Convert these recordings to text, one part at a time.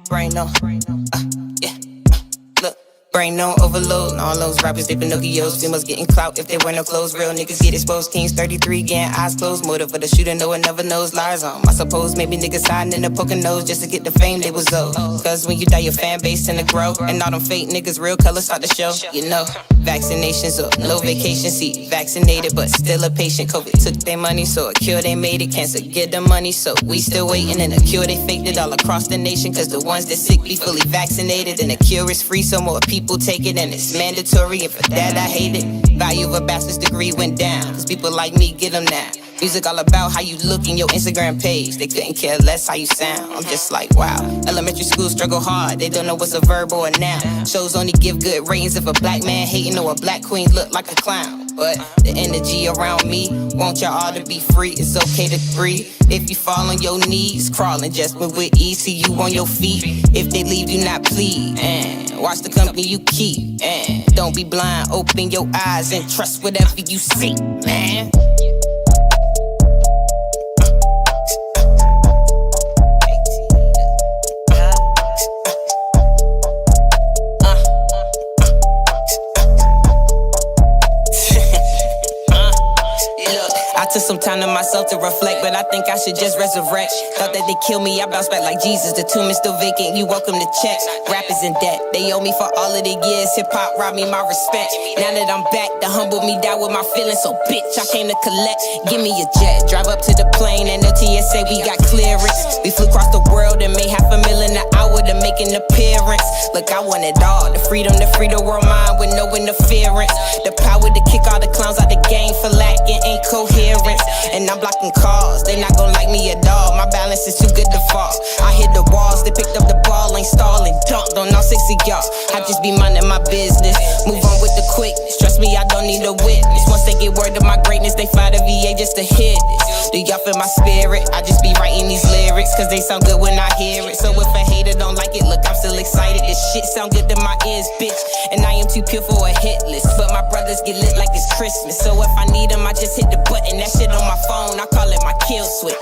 brain on. Yeah. Look. Brain on overload, and all those rappers, they Pinocchios. Females getting clout if they wear no clothes. Real niggas get exposed. Kings 33 getting eyes closed. Motive for the shooter, no one never knows. Lies on. I suppose maybe niggas hiding in the poking nose just to get the fame they was owed. Cause when you die, your fan base tend to grow. And all them fake niggas, real colors start to show. You know, vaccinations up, no vacation seat. Vaccinated, but still a patient. COVID took their money, so a cure they made it. Cancer get the money, so we still waiting. And a cure they faked it all across the nation. Cause the ones that sick be fully vaccinated. And the cure is free, so more people take it, and it's mandatory, and for that I hate it. Value of a bachelor's degree went down, cause people like me get them now. Music all about how you look in your Instagram page. They couldn't care less how you sound. I'm just like, wow. Elementary school struggle hard. They don't know what's a verb or a noun. Shows only give good ratings if a black man hating or a black queen look like a clown. But the energy around me, want y'all all to be free. It's okay to breathe. If you fall on your knees, crawling just with ease. See you on your feet. If they leave, do not plead. And watch the company you keep. And don't be blind, open your eyes and trust whatever you see, man. I took some time to myself to reflect, but I think I should just resurrect. Thought that they killed me, I bounced back like Jesus. The tomb is still vacant, you welcome to check. Rappers in debt, they owe me for all of the years. Hip-hop robbed me my respect. Now that I'm back, the humble me die with my feelings. So bitch, I came to collect. Give me a jet, drive up to the plane, and the TSA, we got clearance. We flew across the world and made $500,000 an hour to make an appearance. Look, I want it all, the freedom to free the world mind with no interference. The power to kick all the clowns out the game for lacking incoherence. And I'm blocking calls, they not gon' like me at all. My balance is too good to fall. I hit the walls, they picked up the ball, ain't stalling. Dunked on all 60 y'all. I just be minding my business. Move on with the quickness. Trust me, I don't need a witness. Once they get word of my greatness, they fly to VA just to hit this. Do y'all feel my spirit? I just be writing these lyrics, cause they sound good when I hear it. So if a hater don't like it, look, I'm still excited. This shit sound good to my ears, bitch. And I am too pure for a hit list. But my brothers get lit like it's Christmas. So if I need them, I just hit the button. That shit on my phone, I call it my kill switch.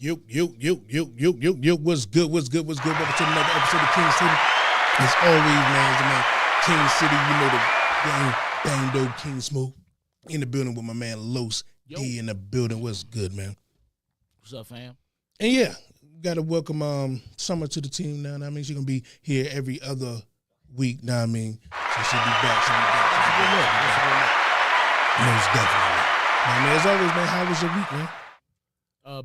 Yo, what's good? Welcome to another episode of King City. As always, man, it's the man, King City, you know the bang dope King Smoke. In the building with my man Los D in the building. What's good, man? What's up, fam? And yeah, gotta welcome Summer to the team now. I mean, she's gonna be here every other week, now I mean. So she'll be back. Most definitely. Now, man, as always, man, how was your week, man?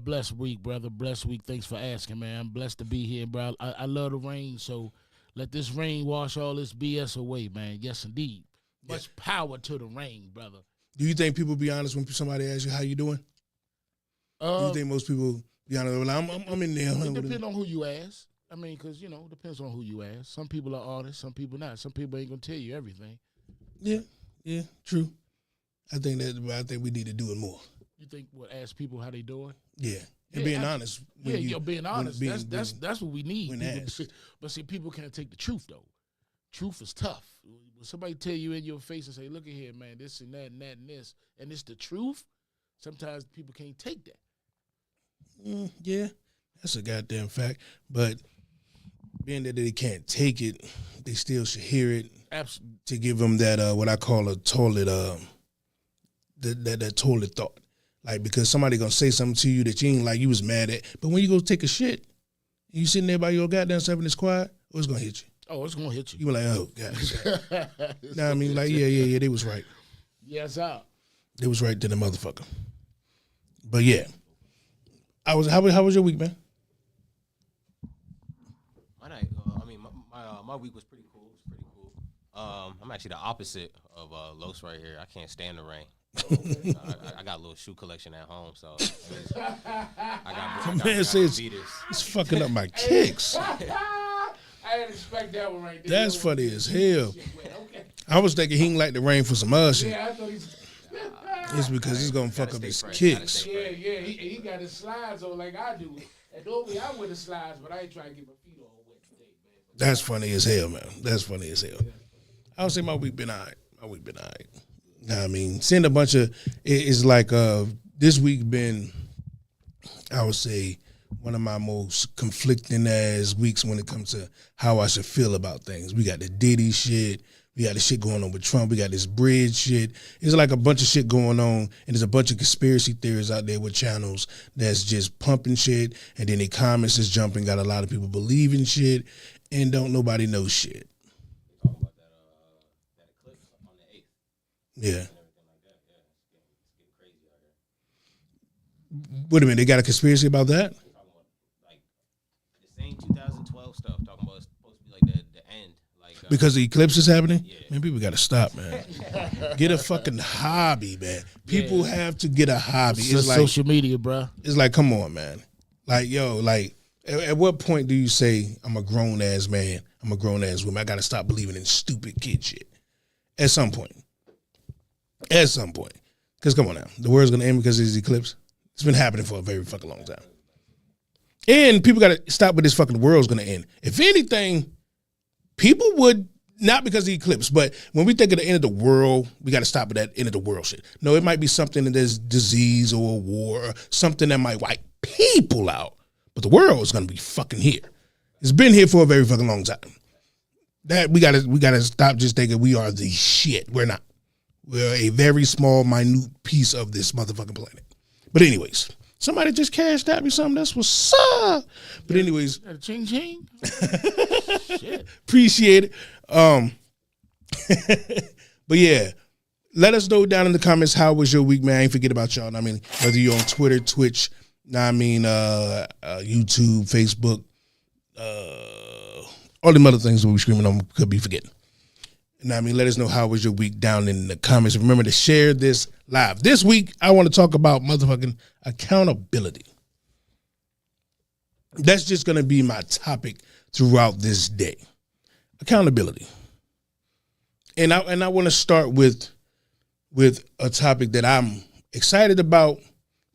Blessed week, brother. Blessed week. Thanks for asking, man. I'm blessed to be here, bro. I love the rain, so let this rain wash all this BS away, man. Yes, indeed. Much power to the rain, brother. Do you think people be honest when somebody asks you how you doing? Do you think most people be honest? Well, I'm in there. It depends on who you ask. I mean, because, it depends on who you ask. Some people are honest, some people not. Some people ain't going to tell you everything. Yeah, true. I think we need to do it more. You think ask people how they doing? Yeah. And being honest. Being honest. That's what we need. But see, people can't take the truth, though. Truth is tough. When somebody tell you in your face and say, look at here, man, this and that and that and this, and it's the truth, sometimes people can't take that. Yeah, that's a goddamn fact. But being that they can't take it, they still should hear it. Absolutely. To give them that, what I call a toilet, that toilet thought. Like, because somebody gonna say something to you that you ain't like, you was mad at. But when you go take a shit, and you sitting there by your goddamn self and it's quiet, it's gonna hit you. Oh, it's gonna hit you. You were like, oh, God. Nah, I mean, like, yeah, they was right. Yes, sir. They was right to the motherfucker. But yeah. How was your week, man? My week was pretty cool. I'm actually the opposite of Los right here. I can't stand the rain. I got a little shoe collection at home, so I got it's fucking up my kicks. I didn't expect that one right there. That's funny as hell. Okay. I was thinking he didn't like the rain for some other shit. Yeah, I thought he's... It's because he's gonna fuck up his kicks. Yeah, he got his slides on like I do. And normally I wear the slides, but I ain't trying to get my feet all wet today, man. That's funny as hell, man. That's funny as hell. I would say my week been all right. I mean, seeing a bunch of it's like this week been, I would say, one of my most conflicting ass weeks when it comes to how I should feel about things. We got the Diddy shit. We got the shit going on with Trump. We got this bridge shit. It's like a bunch of shit going on, and there's a bunch of conspiracy theories out there with channels that's just pumping shit, and then the comments is jumping. Got a lot of people believing shit, and don't nobody know shit. Talk about that eclipse on the 8th. Yeah. And everything like that. Yeah, it's getting crazy out here. Wait a minute, they got a conspiracy about that? Talking about like the same 2012 stuff. Talking about it's supposed to be like the end. Like Because the eclipse is happening? Yeah. Man, people got to stop, man. Get a fucking hobby, man. People have to get a hobby. It's like social media, bro. It's like, come on, man. Like, yo, like, at what point do you say, I'm a grown-ass man, I'm a grown-ass woman, I got to stop believing in stupid kid shit? At some point. Because, come on now. The world's going to end because of this eclipse. It's been happening for a very fucking long time. And people got to stop with this fucking world's going to end. If anything, people would, not because of the eclipse, but when we think of the end of the world, we got to stop at that end of the world shit. No, it might be something that there's disease or a war or something that might wipe people out. But the world is going to be fucking here. It's been here for a very fucking long time. That we gotta stop just thinking we are the shit. We're not. We're a very small, minute piece of this motherfucking planet. But anyways, somebody just cashed out me something. That's what's up. But anyways, Ching ching. Shit. appreciate it. But yeah, let us know down in the comments how was your week, man. I ain't forget about y'all. I mean, whether you're on Twitter, Twitch, YouTube, Facebook, all them other things that we screaming on could be forgetting. Let us know how was your week down in the comments. Remember to share this live. This week, I want to talk about motherfucking accountability. That's just going to be my topic throughout this day. Accountability. And I want to start with a topic that I'm excited about,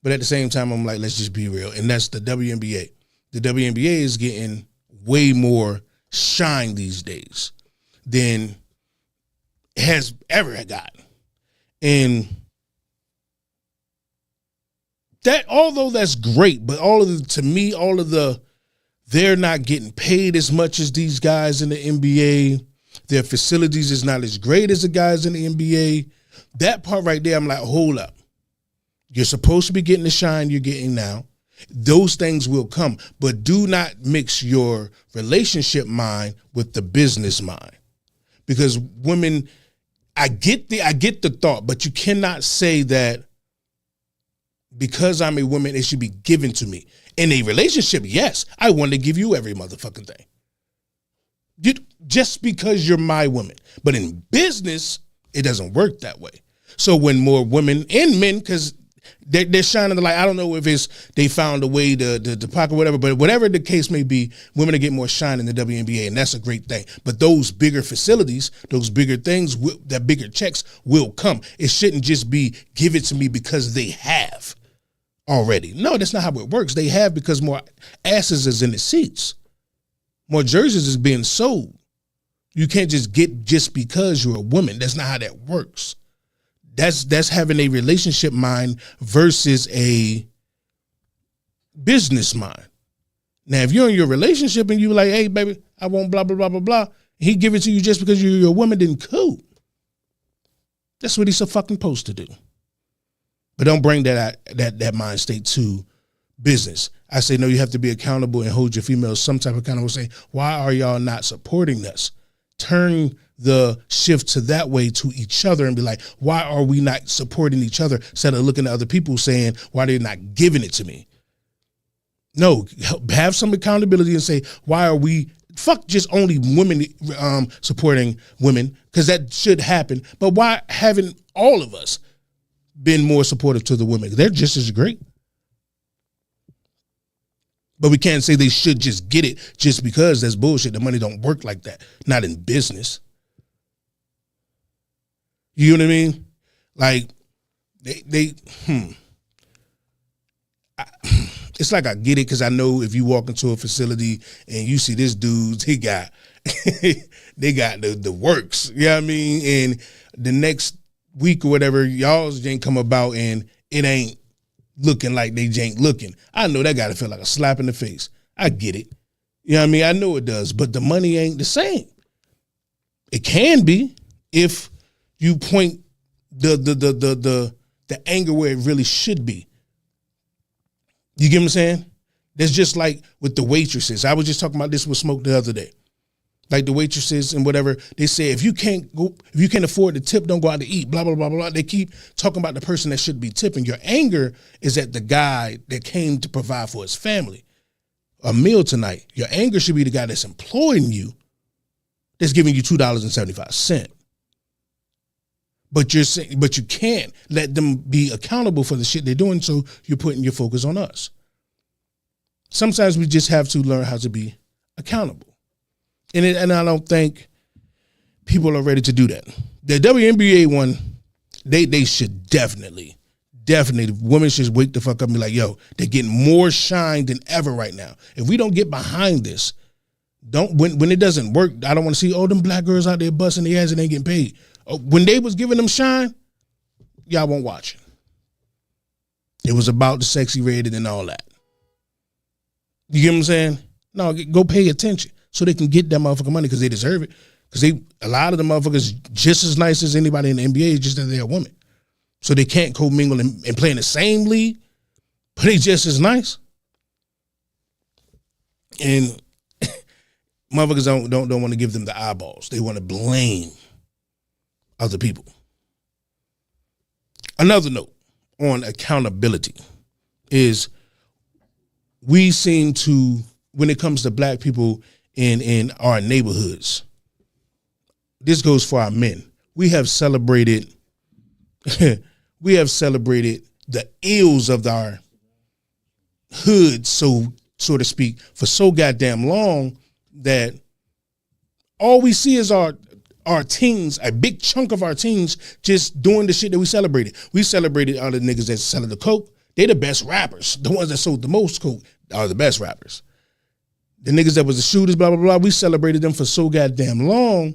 but at the same time, I'm like, let's just be real. And that's the WNBA. The WNBA is getting way more shine these days than it has ever gotten. And that, although that's great, but they're not getting paid as much as these guys in the NBA. Their facilities is not as great as the guys in the NBA. That part right there, I'm like, hold up. You're supposed to be getting the shine you're getting now. Those things will come, but do not mix your relationship mind with the business mind. Because women, I get the thought, but you cannot say that because I'm a woman, it should be given to me. In a relationship, yes, I want to give you every motherfucking thing. Just because you're my woman. But in business, it doesn't work that way. So when more women and men, because they're shining the light. I don't know if it's they found a way to pocket whatever, but whatever the case may be, women are getting more shine in the WNBA, and that's a great thing. But those bigger facilities, those bigger things, that bigger checks will come. It shouldn't just be give it to me because they have already. No, that's not how it works. They have because more asses is in the seats. More jerseys is being sold. You can't just get just because you're a woman. That's not how that works. That's having a relationship mind versus a business mind. Now, if you're in your relationship and you like, hey, baby, I want blah, blah, blah, blah, blah, he give it to you just because you're a woman, then cool. That's what he's fucking supposed to do. But don't bring that mind state to business. I say, no, you have to be accountable and hold your females some type of accountable. Say, why are y'all not supporting us? Turn the shift to that way to each other and be like, why are we not supporting each other instead of looking at other people saying, why they're not giving it to me? No, have some accountability and say, why are we, fuck just only women supporting women, because that should happen. But why haven't all of us been more supportive to the women? They're just as great. But we can't say they should just get it just because that's bullshit. The money don't work like that. Not in business. You know what I mean? Like, It's like I get it because I know if you walk into a facility and you see this dude, they got the works. You know what I mean? And the next week or whatever, y'all's ain't come about and it ain't looking like they ain't looking. I know that gotta feel like a slap in the face. I get it. You know what I mean? I know it does, but the money ain't the same. It can be if you point the anger where it really should be. You get what I'm saying? That's just like with the waitresses. I was just talking about this with Smoke the other day. Like the waitresses and whatever, they say if you can't afford to tip, don't go out to eat, blah, blah, blah, blah. They keep talking about the person that should be tipping. Your anger is at the guy that came to provide for his family a meal tonight. Your anger should be the guy that's employing you, that's giving you $2.75. But you can't let them be accountable for the shit they're doing, so you're putting your focus on us. Sometimes we just have to learn how to be accountable. And I don't think people are ready to do that. The WNBA one, they should definitely, women should wake the fuck up and be like, yo, they're getting more shine than ever right now. If we don't get behind this, when it doesn't work, I don't want to see, them black girls out there busting their ass and ain't getting paid. When they was giving them shine, y'all won't watch it. It was about the sexy rated and all that. You get what I'm saying? No, go pay attention so they can get that motherfucking money because they deserve it. Because a lot of the motherfuckers just as nice as anybody in the NBA, just that they're a woman. So they can't commingle and play in the same league, but they just as nice. And motherfuckers don't want to give them the eyeballs. They want to blame other people. Another note on accountability is we seem to, when it comes to black people in our neighborhoods, this goes for our men. We have celebrated the ills of our hood, so to speak, for so goddamn long that all we see is our teens, a big chunk of our teens, just doing the shit that we celebrated. We celebrated all the niggas that selling the coke. They the best rappers. The ones that sold the most coke are the best rappers. The niggas that was the shooters, blah, blah, blah, we celebrated them for so goddamn long.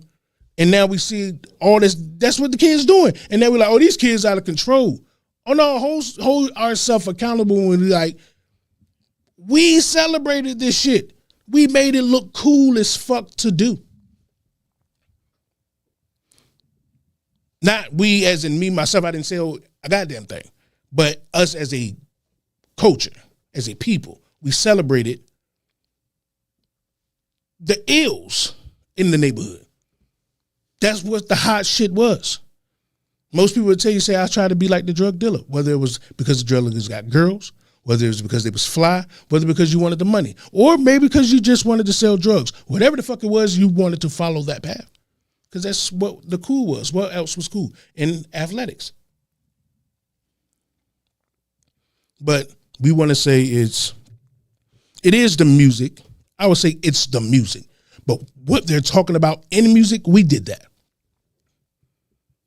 And now we see all this, that's what the kids doing. And then we're like, these kids out of control. Oh no, hold ourselves accountable when we like, we celebrated this shit. We made it look cool as fuck to do. Not we as in me, myself, I didn't say a goddamn thing. But us as a culture, as a people, we celebrated the ills in the neighborhood. That's what the hot shit was. Most people would tell you, say, I try to be like the drug dealer, whether it was because the drug dealers got girls, whether it was because they was fly, whether because you wanted the money, or maybe because you just wanted to sell drugs. Whatever the fuck it was, you wanted to follow that path. Because that's what the cool was. What else was cool? In athletics. But we want to say it is the music. I would say it's the music. But what they're talking about in music, we did that.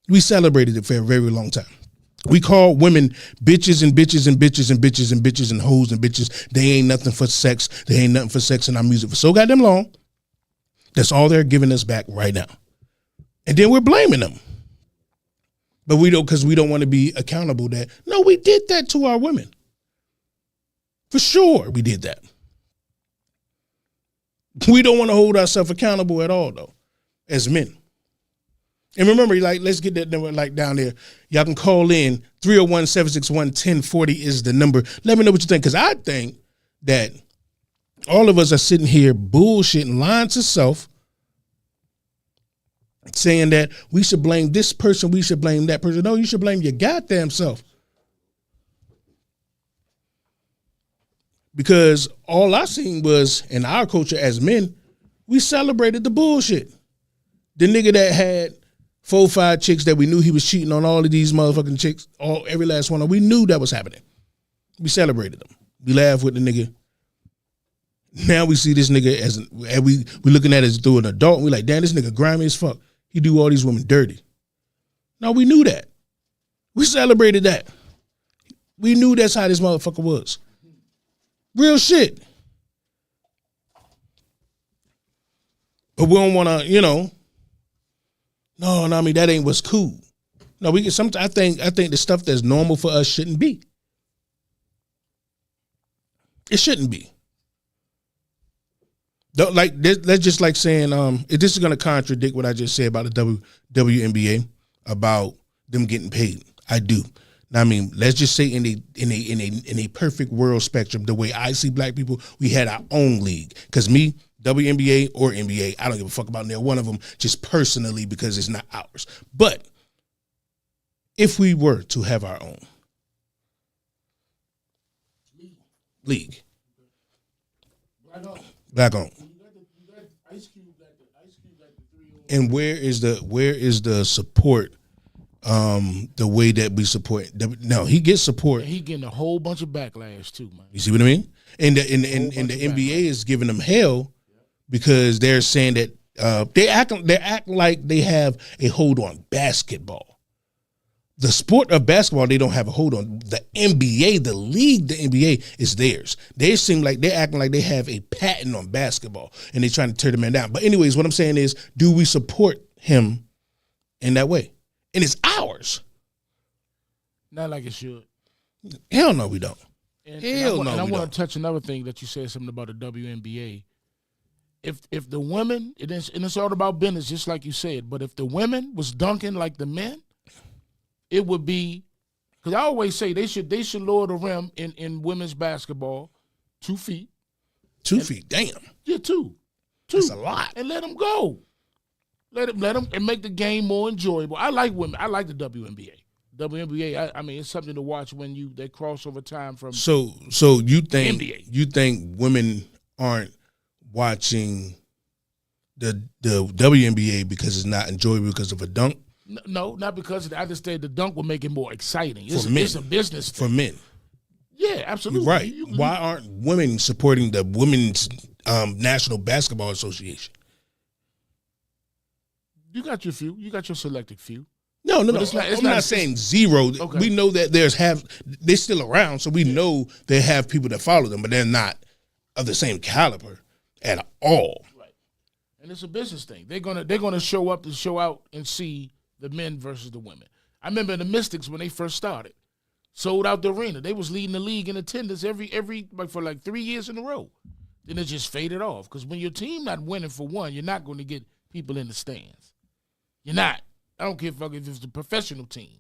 We celebrated it for a very long time. We call women bitches and bitches and bitches and bitches and bitches and hoes and bitches. They ain't nothing for sex. They ain't nothing for sex in our music for so goddamn long. That's all they're giving us back right now. And then we're blaming them. But we don't, because we don't want to be accountable that, no, we did that to our women. For sure we did that. We don't want to hold ourselves accountable at all, though, as men. And remember, like, let's get that number like down there. Y'all can call in 301-761-1040 is the number. Let me know what you think, because I think that all of us are sitting here bullshitting, lying to self, saying that we should blame this person, we should blame that person. No, you should blame your goddamn self. Because all I seen was, in our culture as men, we celebrated the bullshit. The nigga that had 4-5 chicks that we knew he was cheating on all of these motherfucking chicks, every last one of them, we knew that was happening. We celebrated them. We laughed with the nigga. Now we see this nigga and we looking at it as through an adult, and we like, damn, this nigga grimy as fuck. He do all these women dirty. No, we knew that. We celebrated that. We knew that's how this motherfucker was. Real shit. But we don't want to, no, I mean, that ain't what's cool. No, we can sometimes I think the stuff that's normal for us shouldn't be. It shouldn't be. That's just like saying, this is going to contradict what I just said about the WNBA, about them getting paid. I do. Now, I mean, let's just say in a perfect world spectrum, the way I see black people, we had our own league. Because me, WNBA or NBA, I don't give a fuck about neither one of them, just personally, because it's not ours. But if we were to have our own league, black on. And where is the support? The way that we support. No, he gets support. He getting a whole bunch of backlash too, man. You see what I mean? And the NBA is giving them hell because they're saying that they act like they have a hold on basketball. The sport of basketball, they don't have a hold on. The NBA, the league, the NBA is theirs. They seem like they're acting like they have a patent on basketball and they're trying to tear the man down. But anyways, what I'm saying is, do we support him in that way? And it's ours. Not like it should. Hell no, we don't. I want to touch another thing that you said something about the WNBA. If the women, and it's all about business, just like you said, but if the women was dunking like the men, it would be, because I always say they should lower the rim in women's basketball 2 feet. 2 feet, damn. Yeah, two. That's a lot. And let them go. Let them and make the game more enjoyable. I like women. I like the WNBA. WNBA. I mean, it's something to watch when they cross over time from. So you think NBA. You think women aren't watching the WNBA because it's not enjoyable because of a dunk? No, not because I just said the dunk will make it more exciting. It's a business thing. For men. Yeah, absolutely. You're right. Why aren't women supporting the Women's National Basketball Association? You got your few. You got your selected few. No. I'm not saying zero. Okay. We know that they're still around, so we know they have people that follow them, but they're not of the same caliber at all. Right. And it's a business thing. They're gonna show up and show out and see the men versus the women. I remember the Mystics when they first started, sold out the arena. They was leading the league in attendance for like 3 years in a row. Then it just faded off because when your team not winning for one, you're not going to get people in the stands. You're not. I don't care if it's a professional team.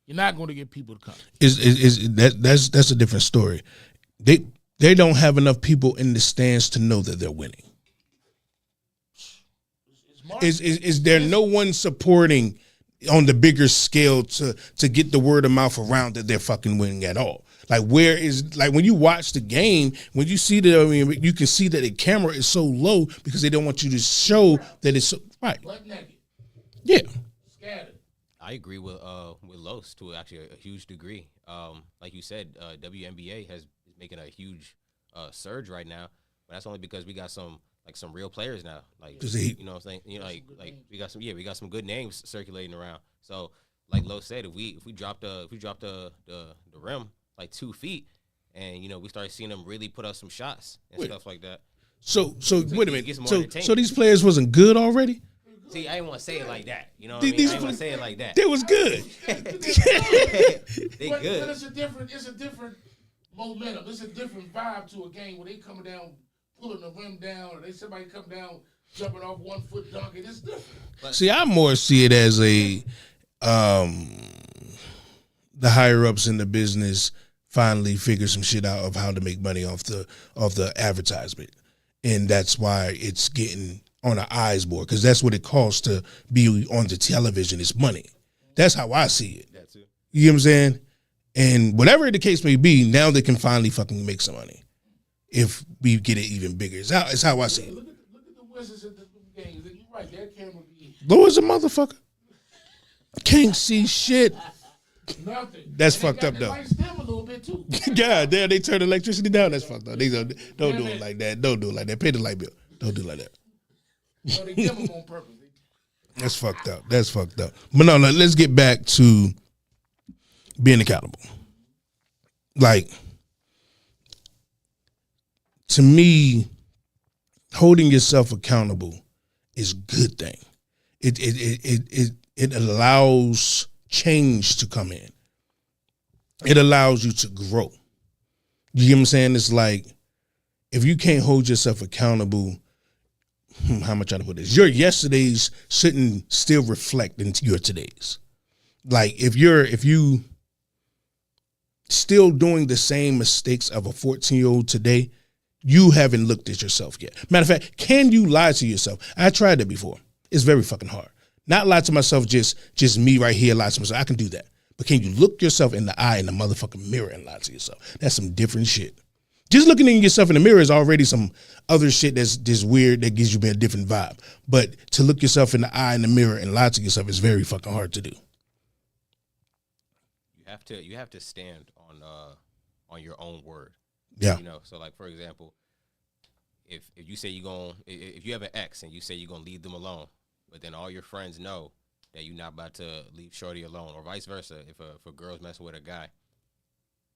You're not going to get people to come. That's a different story. They don't have enough people in the stands to know that they're winning. Is there no one supporting on the bigger scale to get the word of mouth around that they're fucking winning at all? Like when you watch the game, when you see you can see that the camera is so low because they don't want you to show that it's so right. Yeah. Scattered. I agree with Los to actually a huge degree. Like you said, WNBA is making a huge surge right now, but that's only because we got some real players now. Like you know what I'm saying? You know, like we got some good names circulating around. So like Los said, if we drop the rim like 2 feet, and we start seeing them really put up some shots and stuff like that. So wait a minute. So these players wasn't good already? See, I didn't want to say it like that. You know what I mean? I didn't want to say it like that. They was good. They good. But it's a different momentum. It's a different vibe to a game where they coming down, pulling the rim down, or somebody come down, jumping off 1 foot dunking. It's different. See, I more see it as the higher ups in the business finally figure some shit out of how to make money off the advertisement, and that's why it's getting on our eyes more, because that's what it costs to be on the television is money. That's how I see it. That's it. You know what I'm saying? And whatever the case may be, now they can finally fucking make some money if we get it even bigger. It's how I see it. Look at the Wizards in the games. You're right. Their camera be Low as a motherfucker. Can't see shit. nothing. That's And fucked they up got though. the lights dim a little bit too. God damn, they turn electricity down. That's fucked up. They don't do it like that. Don't do it like that. Pay the light bill. Don't do it like that. So they dim them on purpose. That's fucked up. That's fucked up. But no, let's get back to being accountable. Like, to me, holding yourself accountable is a good thing. It allows change to come in. It allows you to grow. You get what I'm saying? It's like, if you can't hold yourself accountable, how am I trying to put this? Your yesterdays shouldn't still reflect into your todays. Like, if you still doing the same mistakes of a 14-year-old today, you haven't looked at yourself yet. Matter of fact, can you lie to yourself? I tried that before. It's very fucking hard. Not lie to myself, just me right here, lie to myself. I can do that. But can you look yourself in the eye in the motherfucking mirror and lie to yourself? That's some different shit. Just looking at yourself in the mirror is already some other shit that's just weird that gives you a different vibe. But to look yourself in the eye in the mirror and lie to yourself is very fucking hard to do. You have to stand on your own word. Yeah. You know, so like, for example, if you say if you have an ex and you say you're gonna leave them alone, but then all your friends know that you're not about to leave shorty alone, or vice versa, if a girl's messing with a guy,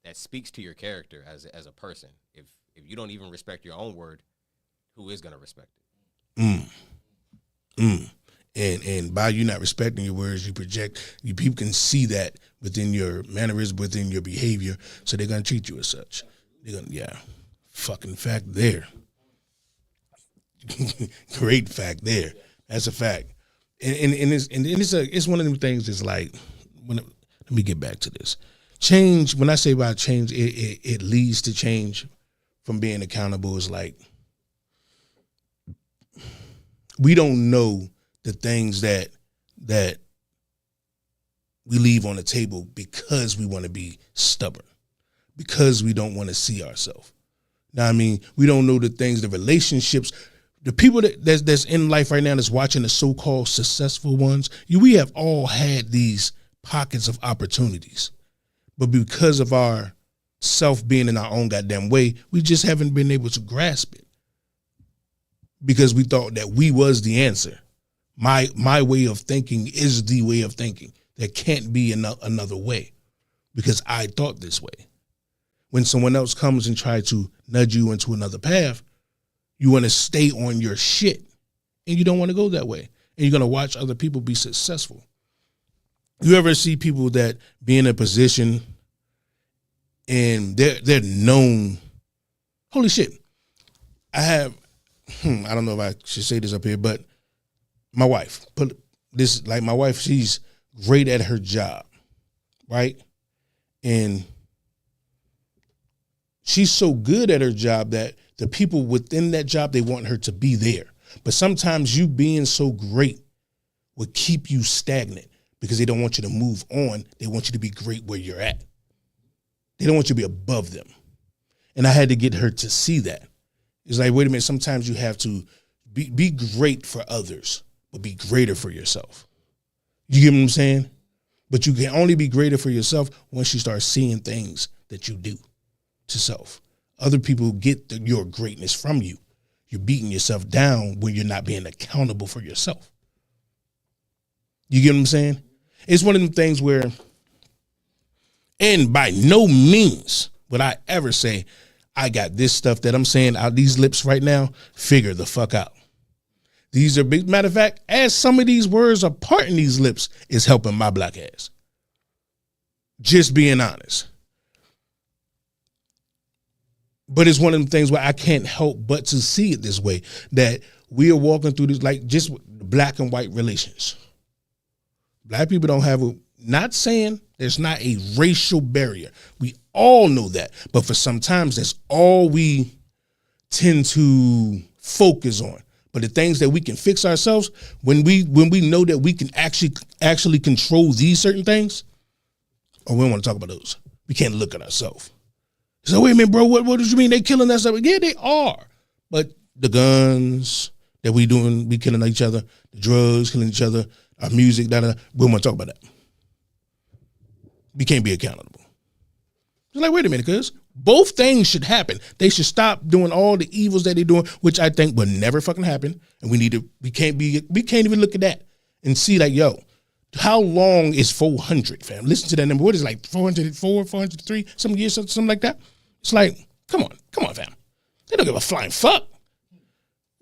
that speaks to your character as a person. If you don't even respect your own word, who is gonna respect it? And by you not respecting your words, you project. People can see that within your mannerisms, within your behavior, so they're gonna treat you as such. They're gonna, fucking fact there. Great fact there. That's a fact. And it's one of them things. That's like, let me get back to this. Change. When I say about change, it leads to change from being accountable. Is like, we don't know the things that we leave on the table because we want to be stubborn, because we don't want to see ourselves. Now, I mean, we don't know the things, the relationships, the people that's in life right now that's watching the so-called successful ones. We have all had these pockets of opportunities, but because of our self being in our own goddamn way, we just haven't been able to grasp it because we thought that we was the answer. My way of thinking is the way of thinking. There can't be another way because I thought this way. When someone else comes and tries to nudge you into another path, you want to stay on your shit and you don't want to go that way. And you're going to watch other people be successful. You ever see people that be in a position and they're known? Holy shit. I don't know if I should say this up here, but my wife, my wife, she's great at her job, right? And she's so good at her job that the people within that job, they want her to be there. But sometimes you being so great will keep you stagnant because they don't want you to move on. They want you to be great where you're at. They don't want you to be above them. And I had to get her to see that. It's like, wait a minute, sometimes you have to be great for others, but be greater for yourself. You get what I'm saying? But you can only be greater for yourself once you start seeing things that you do to self. Other people get your greatness from you. You're beating yourself down when you're not being accountable for yourself. You get what I'm saying? It's one of them things where, and by no means would I ever say, I got this stuff that I'm saying out these lips right now, figure the fuck out. These are big. Matter of fact, as some of these words are parting these lips is helping my black ass. Just being honest. But it's one of them things where I can't help but to see it this way, that we are walking through this, like just black and white relations. Black people don't have not saying there's not a racial barrier. We all know that. But for sometimes that's all we tend to focus on. But the things that we can fix ourselves, when we know that we can actually control these certain things, we don't want to talk about those. We can't look at ourselves. So wait a minute, bro, what do you mean they killing us? Yeah, they are. But the guns that we killing each other, the drugs killing each other, our music, we don't want to talk about that. We can't be accountable. It's like, wait a minute, cuz both things should happen. They should stop doing all the evils that they're doing, which I think will never fucking happen. And we can't even look at that and see like, yo, How long is 400, fam? Listen to that number. What is it, like 404, 403, some years, something like that? It's like, come on, fam. They don't give a flying fuck.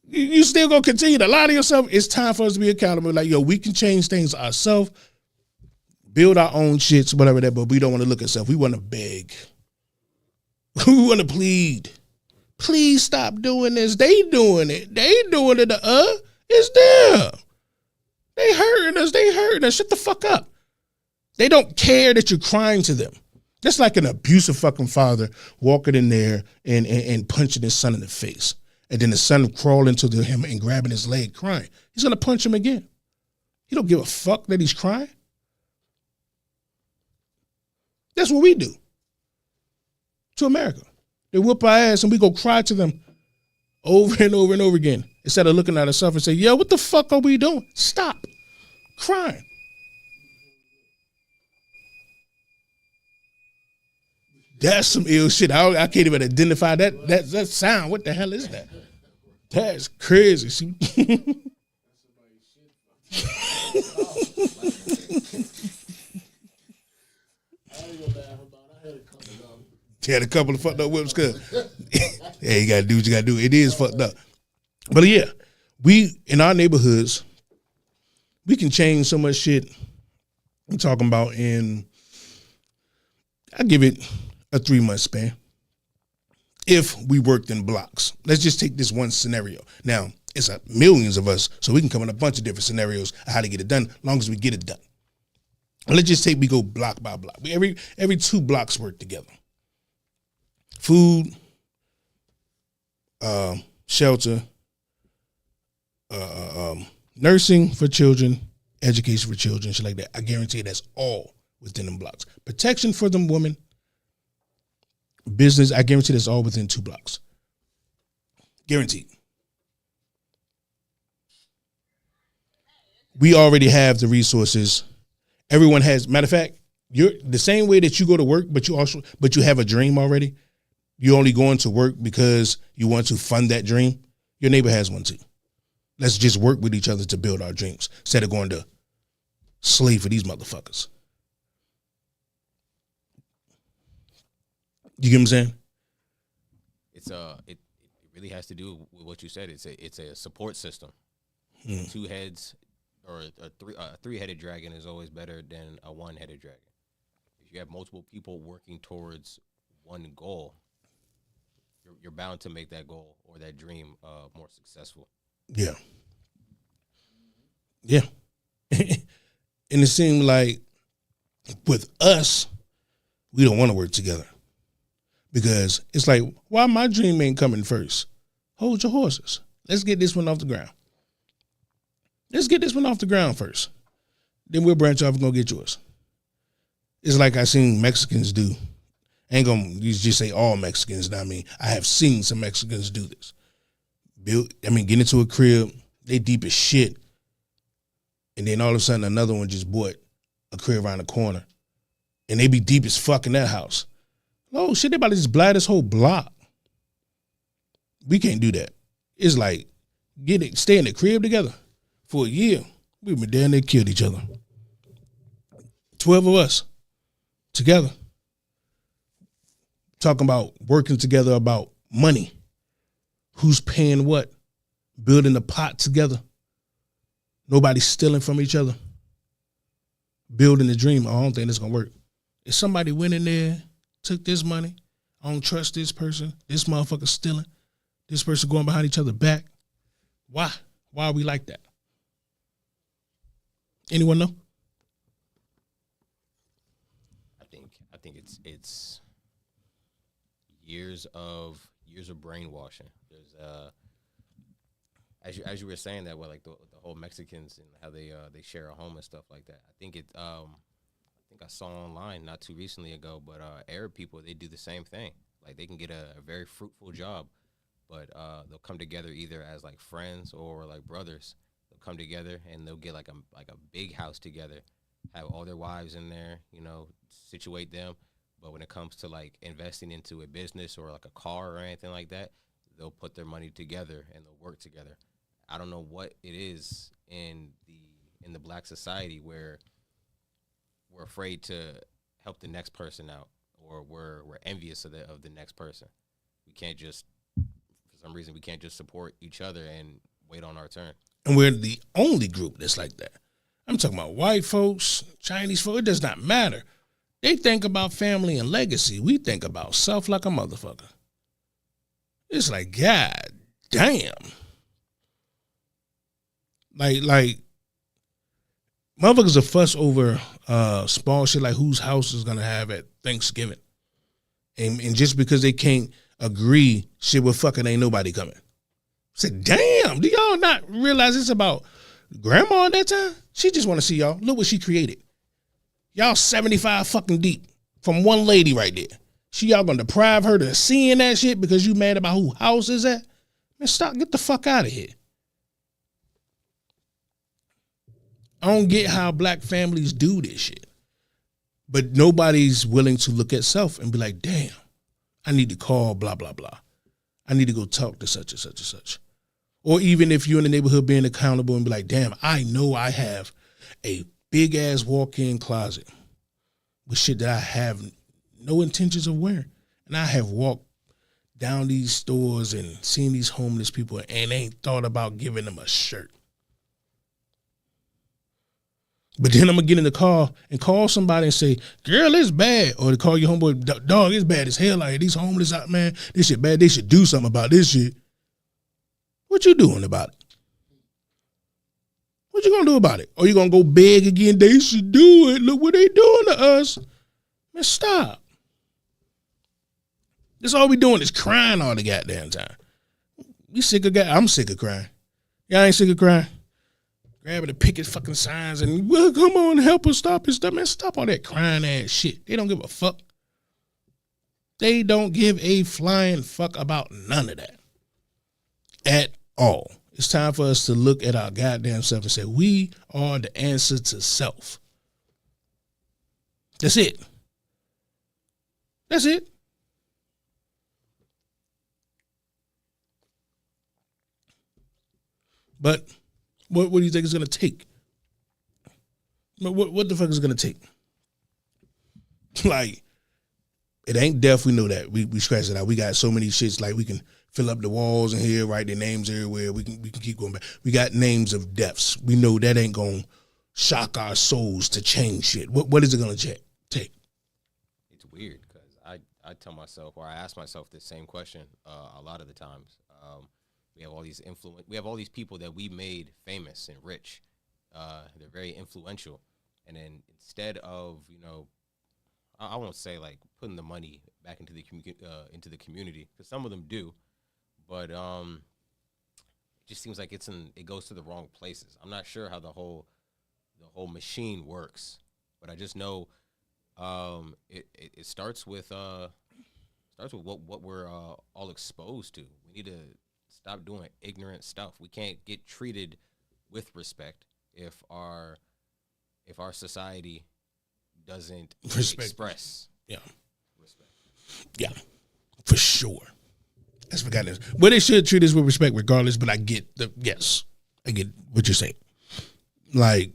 You still gonna continue to lie to yourself? It's time for us to be accountable. Like, yo, we can change things ourselves, build our own shits, whatever that, but we don't want to look at self. We want to beg. We want to plead. Please stop doing this. They doing it. They doing it to us. It's them. They hurting us. Shut the fuck up. They don't care that you're crying to them. That's like an abusive fucking father walking in there and punching his son in the face. And then the son crawling to him and grabbing his leg crying. He's going to punch him again. He don't give a fuck that he's crying. That's what we do to America. They whoop our ass and we go cry to them over and over and over again. Instead of looking at ourselves and say, yo, what the fuck are we doing? Stop crying. That's some ill shit. I can't even identify that sound. What the hell is that? That's crazy. See? He had a couple of fucked up whips, cuz. Yeah, you gotta do what you gotta do. It is fucked up. But yeah, we, in our neighborhoods, we can change so much shit. I'm talking about I give it a 3-month span. If we worked in blocks. Let's just take this one scenario. Now, it's millions of us, so we can come in a bunch of different scenarios of how to get it done, as long as we get it done. Let's just say we go block by block. Every 2 blocks work together. Food, shelter, nursing for children, education for children, shit like that. I guarantee that's all within them blocks. Protection for them women, business, I guarantee that's all within 2 blocks. Guaranteed. We already have the resources. Everyone has, matter of fact, you're the same way that you go to work, but you have a dream already. You're only going to work because you want to fund that dream. Your neighbor has one too. Let's just work with each other to build our dreams instead of going to slave for these motherfuckers. You get what I'm saying? It really has to do with what you said. It's a support system. 2 heads or a 3-headed dragon is always better than a 1-headed dragon. If you have multiple people working towards one goal, you're bound to make that goal or that dream more successful. Yeah. Yeah. And it seemed like with us, we don't want to work together. Because it's like, why my dream ain't coming first? Hold your horses. Let's get this one off the ground. Let's get this one off the ground first. Then we'll branch off and go get yours. It's like I seen Mexicans do. I ain't gonna just say all Mexicans. I mean, I have seen some Mexicans do this. Get into a crib, they deep as shit. And then all of a sudden another one just bought a crib around the corner. And they be deep as fuck in that house. Oh shit, they about to just blight this whole block. We can't do that. It's like, stay in the crib together for a year. We've been down there, killed each other. 12 of us together. Talking about working together about money. Who's paying what? Building a pot together. Nobody stealing from each other. Building the dream. I don't think it's going to work. If somebody went in there, took this money, I don't trust this person, this motherfucker stealing, this person going behind each other back. Why? Why are we like that? Anyone know? I think it's years of brainwashing. There's as you were saying that, like the whole Mexicans and how they share a home and stuff like that. I think I saw online not too recently ago, but Arab people, they do the same thing. Like they can get a very fruitful job, but they'll come together either as like friends or like brothers. They'll come together and they'll get like a big house together, have all their wives in there, situate them. But when it comes to like investing into a business or like a car or anything like that, they'll put their money together and they'll work together. I don't know what it is in the black society where we're afraid to help the next person out, or we're envious of the next person. We can't just, for some reason, we can't just support each other and wait on our turn. And we're the only group that's like that. I'm talking about white folks, Chinese folks. It does not matter. They think about family and legacy. We think about self like a motherfucker. It's like, God damn. Like motherfuckers will fuss over small shit like whose house is gonna have at Thanksgiving. And just because they can't agree, shit, well, fucking ain't nobody coming. I said, damn, do y'all not realize it's about grandma at that time? She just want to see y'all. Look what she created. Y'all 75 fucking deep from one lady right there. Y'all gonna deprive her to seeing that shit because you mad about who house is at? Man, stop, get the fuck out of here. I don't get how black families do this shit. But nobody's willing to look at self and be like, damn, I need to call blah, blah, blah. I need to go talk to such and such and such. Or even if you're in the neighborhood being accountable and be like, damn, I know I have a big ass walk-in closet with shit that I have no intentions of wearing. And I have walked down these stores and seen these homeless people and ain't thought about giving them a shirt. But then I'm going to get in the car and call somebody and say, girl, it's bad. Or to call your homeboy, dog, it's bad as hell. Like, these homeless out, man, this shit bad. They should do something about this shit. What you doing about it? What you going to do about it? Or you going to go beg again? They should do it. Look what they doing to us. Man, stop. That's all we doing is crying all the goddamn time. You sick of I'm sick of crying. Y'all ain't sick of crying? Grabbing the picket fucking signs and, well, come on, help us stop this stuff. Man, stop all that crying ass shit. They don't give a fuck. They don't give a flying fuck about none of that. At all. It's time for us to look at our goddamn self and say, we are the answer to self. That's it. That's it. But what do you think it's going to take? What the fuck is it going to take? Like, it ain't death. We know that. We scratch it out. We got so many shits. Like, we can fill up the walls in here, write their names everywhere. We can keep going back. We got names of deaths. We know that ain't going to shock our souls to change shit. What is it going to take? It's weird because I tell myself, or I ask myself this same question a lot of the times. We have all these we have all these people that we made famous and rich. They're very influential, and then instead of, you know, I won't say like putting the money back into the community, because some of them do, but it just seems like it goes to the wrong places. I'm not sure how the whole machine works, but I just know it starts with what we're all exposed to. We need to stop doing ignorant stuff. We can't get treated with respect if our society doesn't express respect. Yeah, for sure. That's forgotten. Well, they should treat us with respect regardless, but I get what you're saying. Like,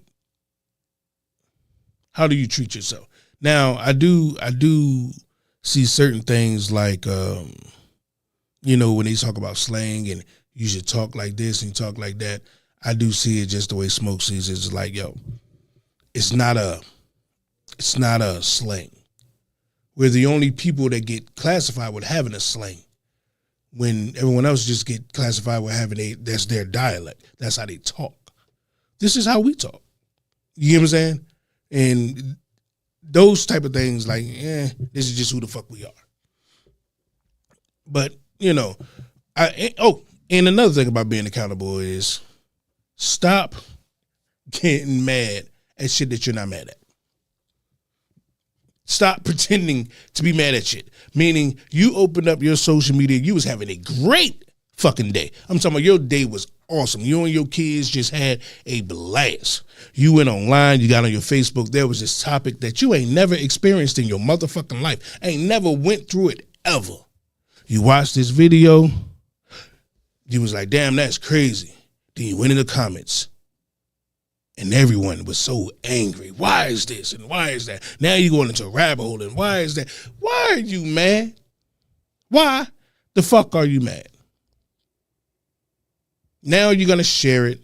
how do you treat yourself? Now, I do see certain things like, you know, when they talk about slang and you should talk like this and talk like that, I do see it just the way Smoke sees it. It's like, yo, it's not a slang. We're the only people that get classified with having a slang, when everyone else just get classified with having that's their dialect. That's how they talk. This is how we talk. You get what I'm saying? And those type of things, like, this is just who the fuck we are. But, you know, and another thing about being accountable is stop getting mad at shit that you're not mad at. Stop pretending to be mad at shit. Meaning, you opened up your social media, you was having a great fucking day. I'm talking about your day was awesome. You and your kids just had a blast. You went online, you got on your Facebook, there was this topic that you ain't never experienced in your motherfucking life. Ain't never went through it ever. You watched this video, you was like, damn, that's crazy. Then you went in the comments. And everyone was so angry. Why is this and why is that? Now you're going into a rabbit hole and why is that? Why are you mad? Why the fuck are you mad? Now you're going to share it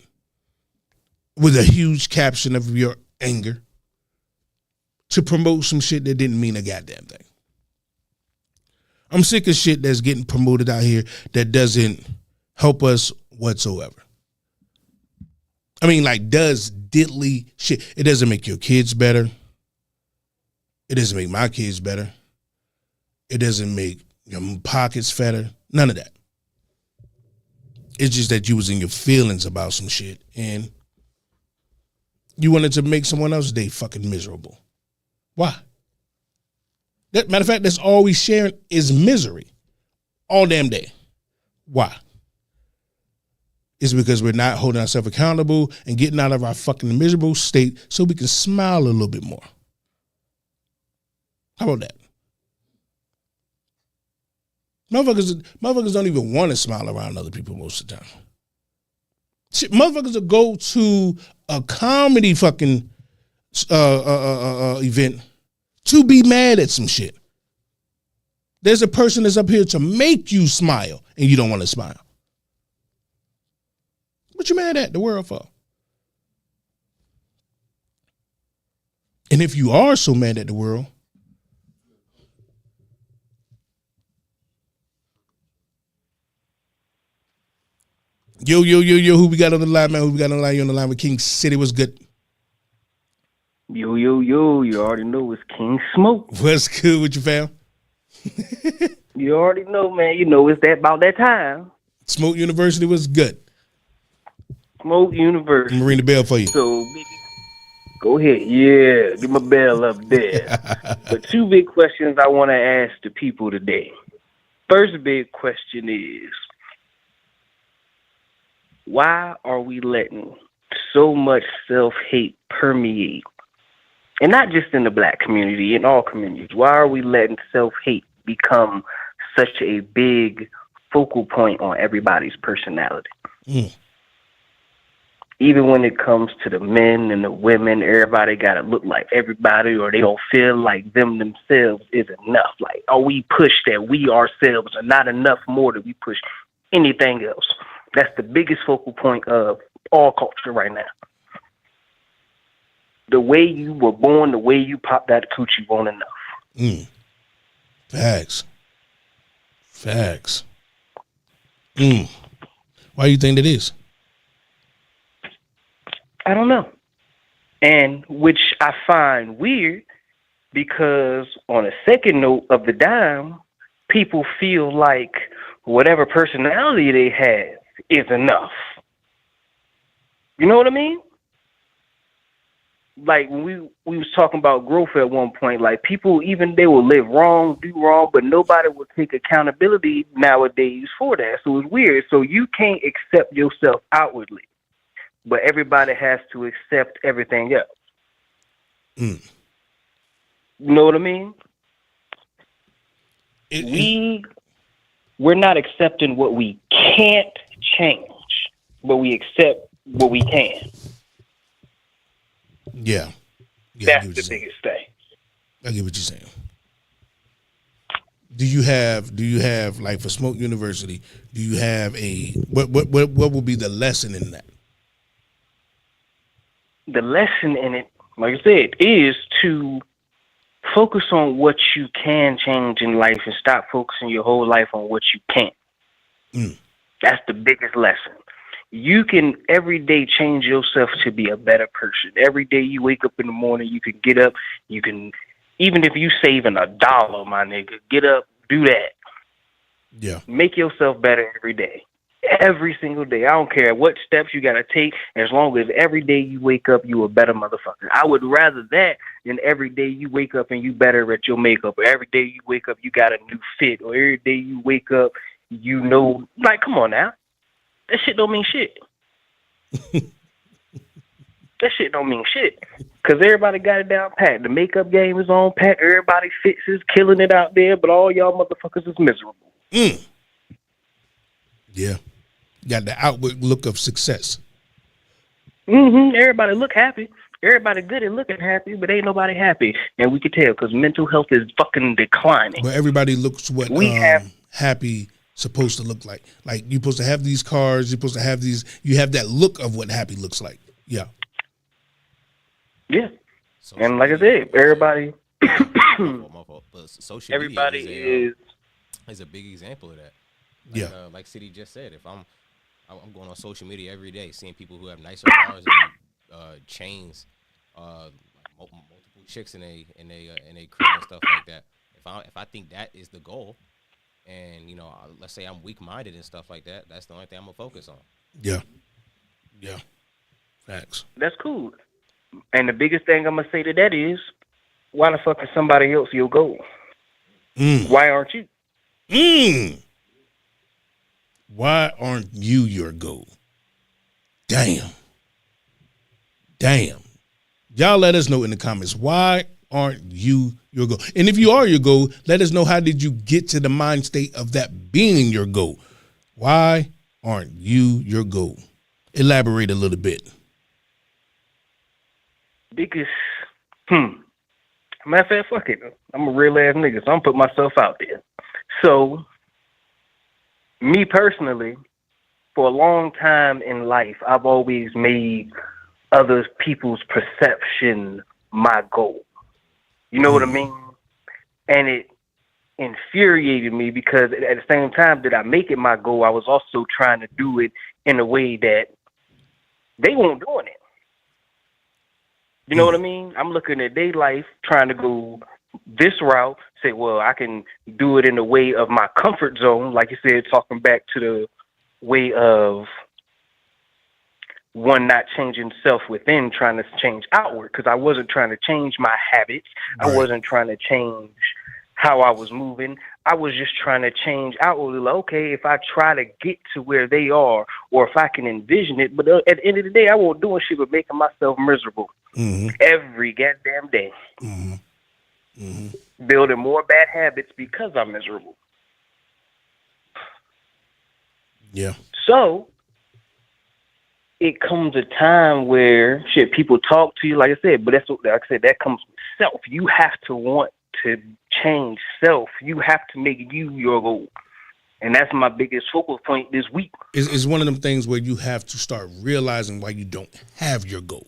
with a huge caption of your anger to promote some shit that didn't mean a goddamn thing. I'm sick of shit that's getting promoted out here that doesn't help us whatsoever. I mean, like, does diddly shit. It doesn't make your kids better. It doesn't make my kids better. It doesn't make your pockets fatter. None of that. It's just that you was in your feelings about some shit and you wanted to make someone else's day fucking miserable. Why? Matter of fact, that's all we sharing is misery all damn day. Why? It's because we're not holding ourselves accountable and getting out of our fucking miserable state so we can smile a little bit more. How about that? Motherfuckers don't even want to smile around other people most of the time. Shit, motherfuckers will go to a comedy fucking event to be mad at some shit. There's a person that's up here to make you smile and you don't want to smile. What you mad at the world for? And if you are so mad at the world, yo, who we got on the line, man? Who we got on the line? You on the line with King City? What's good? Yo, you already know it's King Smoke. What's good with you, fam? You already know, man. You know it's about that time. Smoke University was good. Smoke University. I'm gonna ring the bell for you. So, go ahead. Yeah, get my bell up there. But two big questions I want to ask the people today. First big question is, why are we letting so much self-hate permeate? And not just in the black community, in all communities. Why are we letting self-hate become such a big focal point on everybody's personality? Even when it comes to the men and the women, everybody got to look like everybody or they don't feel like them themselves is enough. Like, we push that we ourselves are not enough more than we push anything else. That's the biggest focal point of all culture right now. The way you were born, the way you popped that coochie won't enough. Facts. Why do you think that is? I don't know. And which I find weird because on a second note of the dime, people feel like whatever personality they have is enough. You know what I mean? Like when we was talking about growth at one point, like people, even they will live wrong, do wrong, but nobody will take accountability nowadays for that. So it's weird. So you can't accept yourself outwardly, but everybody has to accept everything else. You know what I mean? We're not accepting what we can't change, but we accept what we can. Yeah, that's the biggest thing. I get what you're saying. Do you have like for Smoke University? Do you have what will be the lesson in that? The lesson in it, like I said, is to focus on what you can change in life and stop focusing your whole life on what you can't. That's the biggest lesson. You can every day change yourself to be a better person. Every day you wake up in the morning, you can get up, you can, even if you saving $1, my nigga, get up, do that. Yeah. Make yourself better every day. Every single day. I don't care what steps you got to take, as long as every day you wake up, you a better motherfucker. I would rather that than every day you wake up and you better at your makeup, or every day you wake up, you got a new fit, or every day you wake up, you know, like, come on now. That shit don't mean shit. That shit don't mean shit. Because everybody got it down pat. The makeup game is on pat. Everybody fixes, killing it out there, but all y'all motherfuckers is miserable. Yeah. Got the outward look of success. Everybody look happy. Everybody good at looking happy, but ain't nobody happy. And we can tell because mental health is fucking declining. But everybody looks what happy supposed to look like. Like, you're supposed to have these cars. You're supposed to have these. You have that look of what happy looks like. Yeah. Yeah. And like I said, everybody. Social everybody is a big example of that. Like, yeah. Like City just said, if I'm going on social media every day, seeing people who have nicer cars and chains, multiple chicks in a crib and stuff like that. If I think that is the goal, and let's say I'm weak-minded and stuff like that, that's the only thing I'm gonna focus on. Yeah. Yeah. Facts. That's cool. And the biggest thing I'm gonna say to that is, why the fuck is somebody else your goal? Why aren't you? Why aren't you your goal? Damn. Y'all let us know in the comments. Why aren't you your goal? And if you are your goal, let us know, how did you get to the mind state of that being your goal? Why aren't you your goal? Elaborate a little bit. Because, matter of fact, fuck it. I'm a real ass nigga, so I'm putting myself out there. So, me personally, for a long time in life, I've always made other people's perception my goal. You know what I mean? And it infuriated me because at the same time that I make it my goal, I was also trying to do it in a way that they weren't doing it. You know what I mean? I'm looking at their life, trying to go this route, say, well, I can do it in the way of my comfort zone, like you said, talking back to the way of one not changing self within, trying to change outward, because I wasn't trying to change my habits. Right. I wasn't trying to change how I was moving. I was just trying to change outwardly. Like, okay, if I try to get to where they are, or if I can envision it, but at the end of the day, I won't do shit but making myself miserable every goddamn day. Building more bad habits because I'm miserable. Yeah. So it comes a time where people talk to you, like I said, but that's what, like I said, that comes with self. You have to want to change self. You have to make you your goal. And that's my biggest focal point this week. It's one of them things where you have to start realizing why you don't have your goal.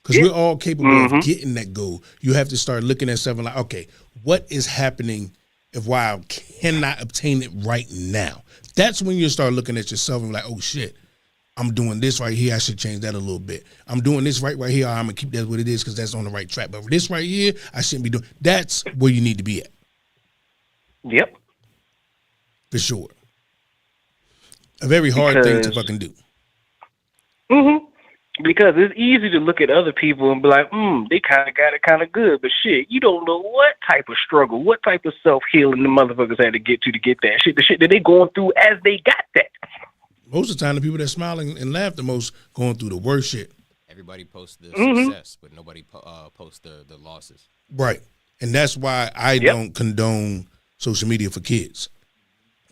Because we're all capable of getting that goal. You have to start looking at something like, okay, what is happening if why I cannot obtain it right now? That's when you start looking at yourself and like, oh shit, I'm doing this right here. I should change that a little bit. I'm doing this right here. I'm going to keep that what it is because that's on the right track. But for this right here, I shouldn't be doing. That's where you need to be at. Yep. For sure. A very hard thing to fucking do. Because it's easy to look at other people and be like, they kind of got it kind of good. But shit, you don't know what type of struggle, what type of self-healing the motherfuckers had to get that shit, the shit that they going through as they got that. Most of the time, the people that smile and laugh the most going through the worst shit. Everybody posts the success, but nobody posts the losses. Right. And that's why I don't condone social media for kids.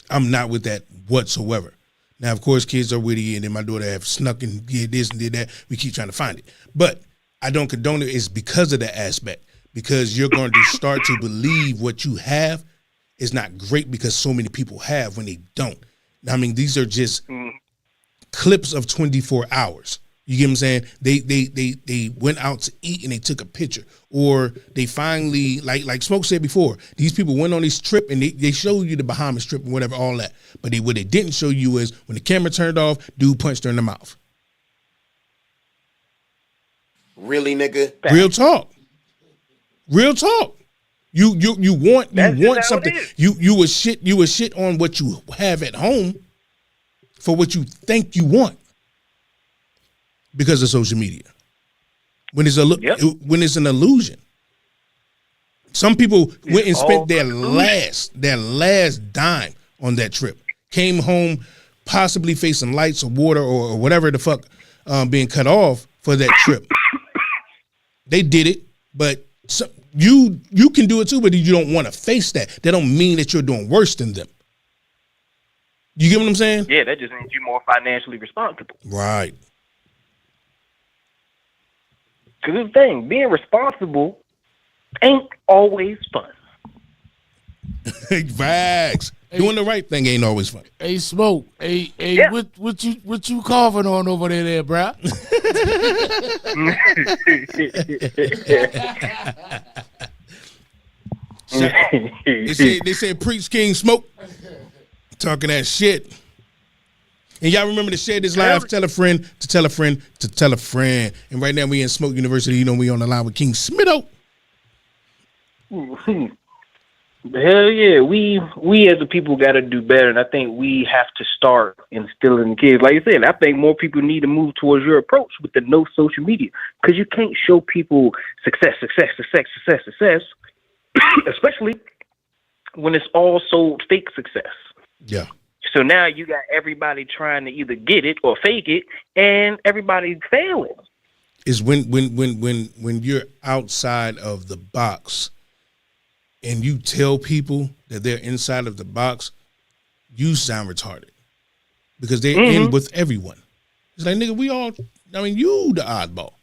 I'm not with that whatsoever. Now, of course, kids are witty, and then my daughter have snuck and did this and did that. We keep trying to find it. But I don't condone it. It's because of that aspect. Because you're going to start to believe what you have is not great because so many people have when they don't. I mean, these are just clips of 24 hours. You get what I'm saying? They went out to eat and they took a picture. Or they finally, like Smoke said before, these people went on this trip and they showed you the Bahamas trip and whatever, all that. But what they didn't show you is when the camera turned off, dude punched her in the mouth. Really, nigga? Real talk. Real talk. You want something. You would shit on what you have at home for what you think you want because of social media. When it's an illusion. Some people went and spent their last dime on that trip. Came home possibly facing lights or water or whatever the fuck being cut off for that trip. They did it, but you can do it too, but you don't want to face that. That don't mean that you're doing worse than them. You get what I'm saying? Yeah, that just means you're more financially responsible. Right. Because the thing, being responsible ain't always fun. Facts. Doing the right thing ain't always fun. Hey, Smoke. Hey, Yeah. what you coughing on over there, bro? They said preach King Smoke. Talking that shit. And y'all remember to share this live, tell a friend, to tell a friend, to tell a friend. And right now we in Smoke University. You know we on the line with King Smitto. Hell yeah, we as a people got to do better, and I think we have to start instilling in kids. Like you said, I think more people need to move towards your approach with the no social media, because you can't show people success, especially when it's all so fake success. Yeah. So now you got everybody trying to either get it or fake it, and everybody's failing. Is when you're outside of the box and you tell people that they're inside of the box, you sound retarded. Because they're in with everyone. It's like, nigga, you the oddball.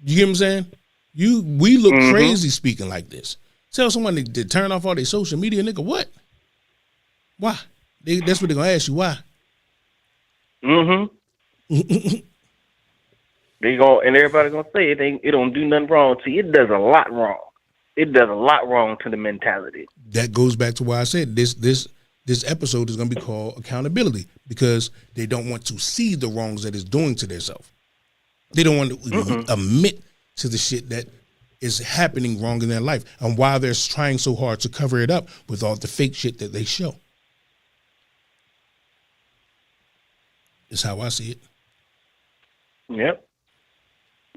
You get what I'm saying? We look crazy speaking like this. Tell someone to turn off all their social media, nigga, what? Why? That's what they're going to ask you, why? And everybody's going to say it don't do nothing wrong to you. It does a lot wrong. It does a lot wrong to the mentality. That goes back to why I said this episode is going to be called accountability, because they don't want to see the wrongs that it's doing to themselves. They don't want to admit to the shit that is happening wrong in their life, and why they're trying so hard to cover it up with all the fake shit that they show. Is how I see it. Yep.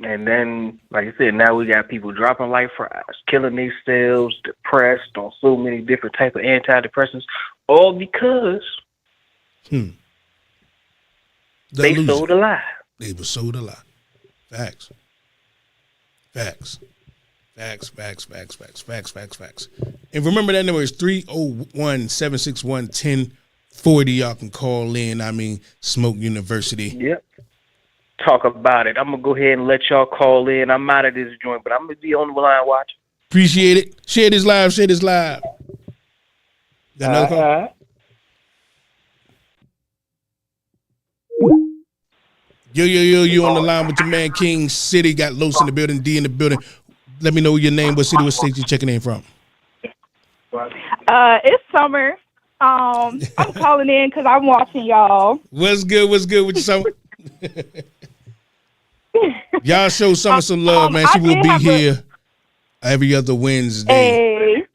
And then, like I said, now we got people dropping like fries, killing themselves, depressed on so many different types of antidepressants, all because they sold a lie. They were sold a lie. Facts. And remember that number is 301-761-1040. Y'all can call in. Smoke University. Yep. Talk about it. I'm going to go ahead and let y'all call in. I'm out of this joint, but I'm going to be on the line watching. Appreciate it. Share this live. Got another call? Yo, you on the line with your man King City. Got Los in the building, D in the building. Let me know your name, what city, what state you checking in from. It's Summer. I'm calling in because I'm watching y'all. What's good with you, Summer? Y'all show Summer some love, man. She will be here every other Wednesday. Hey,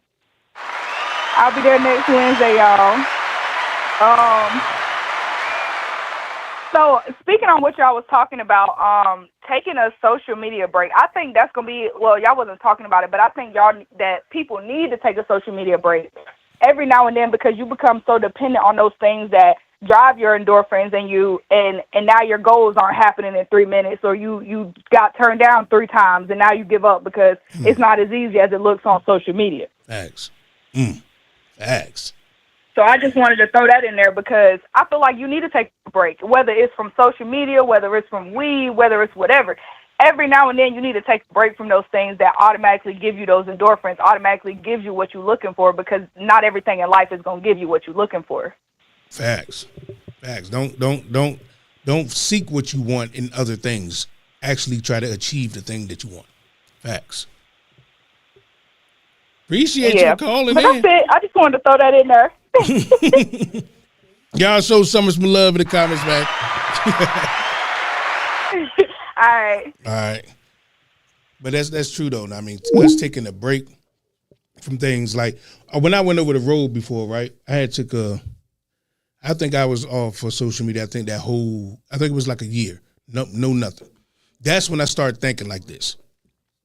I'll be there next Wednesday, y'all. So speaking on what y'all was talking about, taking a social media break, I think that's gonna be, well, y'all wasn't talking about it, but I think that people need to take a social media break every now and then, because you become so dependent on those things that drive your endorphins, and now your goals aren't happening in 3 minutes, or you got turned down 3 times and now you give up because it's not as easy as it looks on social media. Facts. So I just wanted to throw that in there, because I feel like you need to take a break, whether it's from social media, whether it's from weed, whether it's whatever. Every now and then you need to take a break from those things that automatically give you those endorphins, automatically gives you what you're looking for, because not everything in life is going to give you what you're looking for. Facts. Don't seek what you want in other things. Actually try to achieve the thing that you want. Facts. Appreciate you calling but in. That's it. I just wanted to throw that in there. Y'all show Summer some love in the comments, man. All right. But that's true though. Us taking a break from things like when I went over the road before, right? I think I was off for social media. I think it was like a year. No, nothing. That's when I started thinking like this.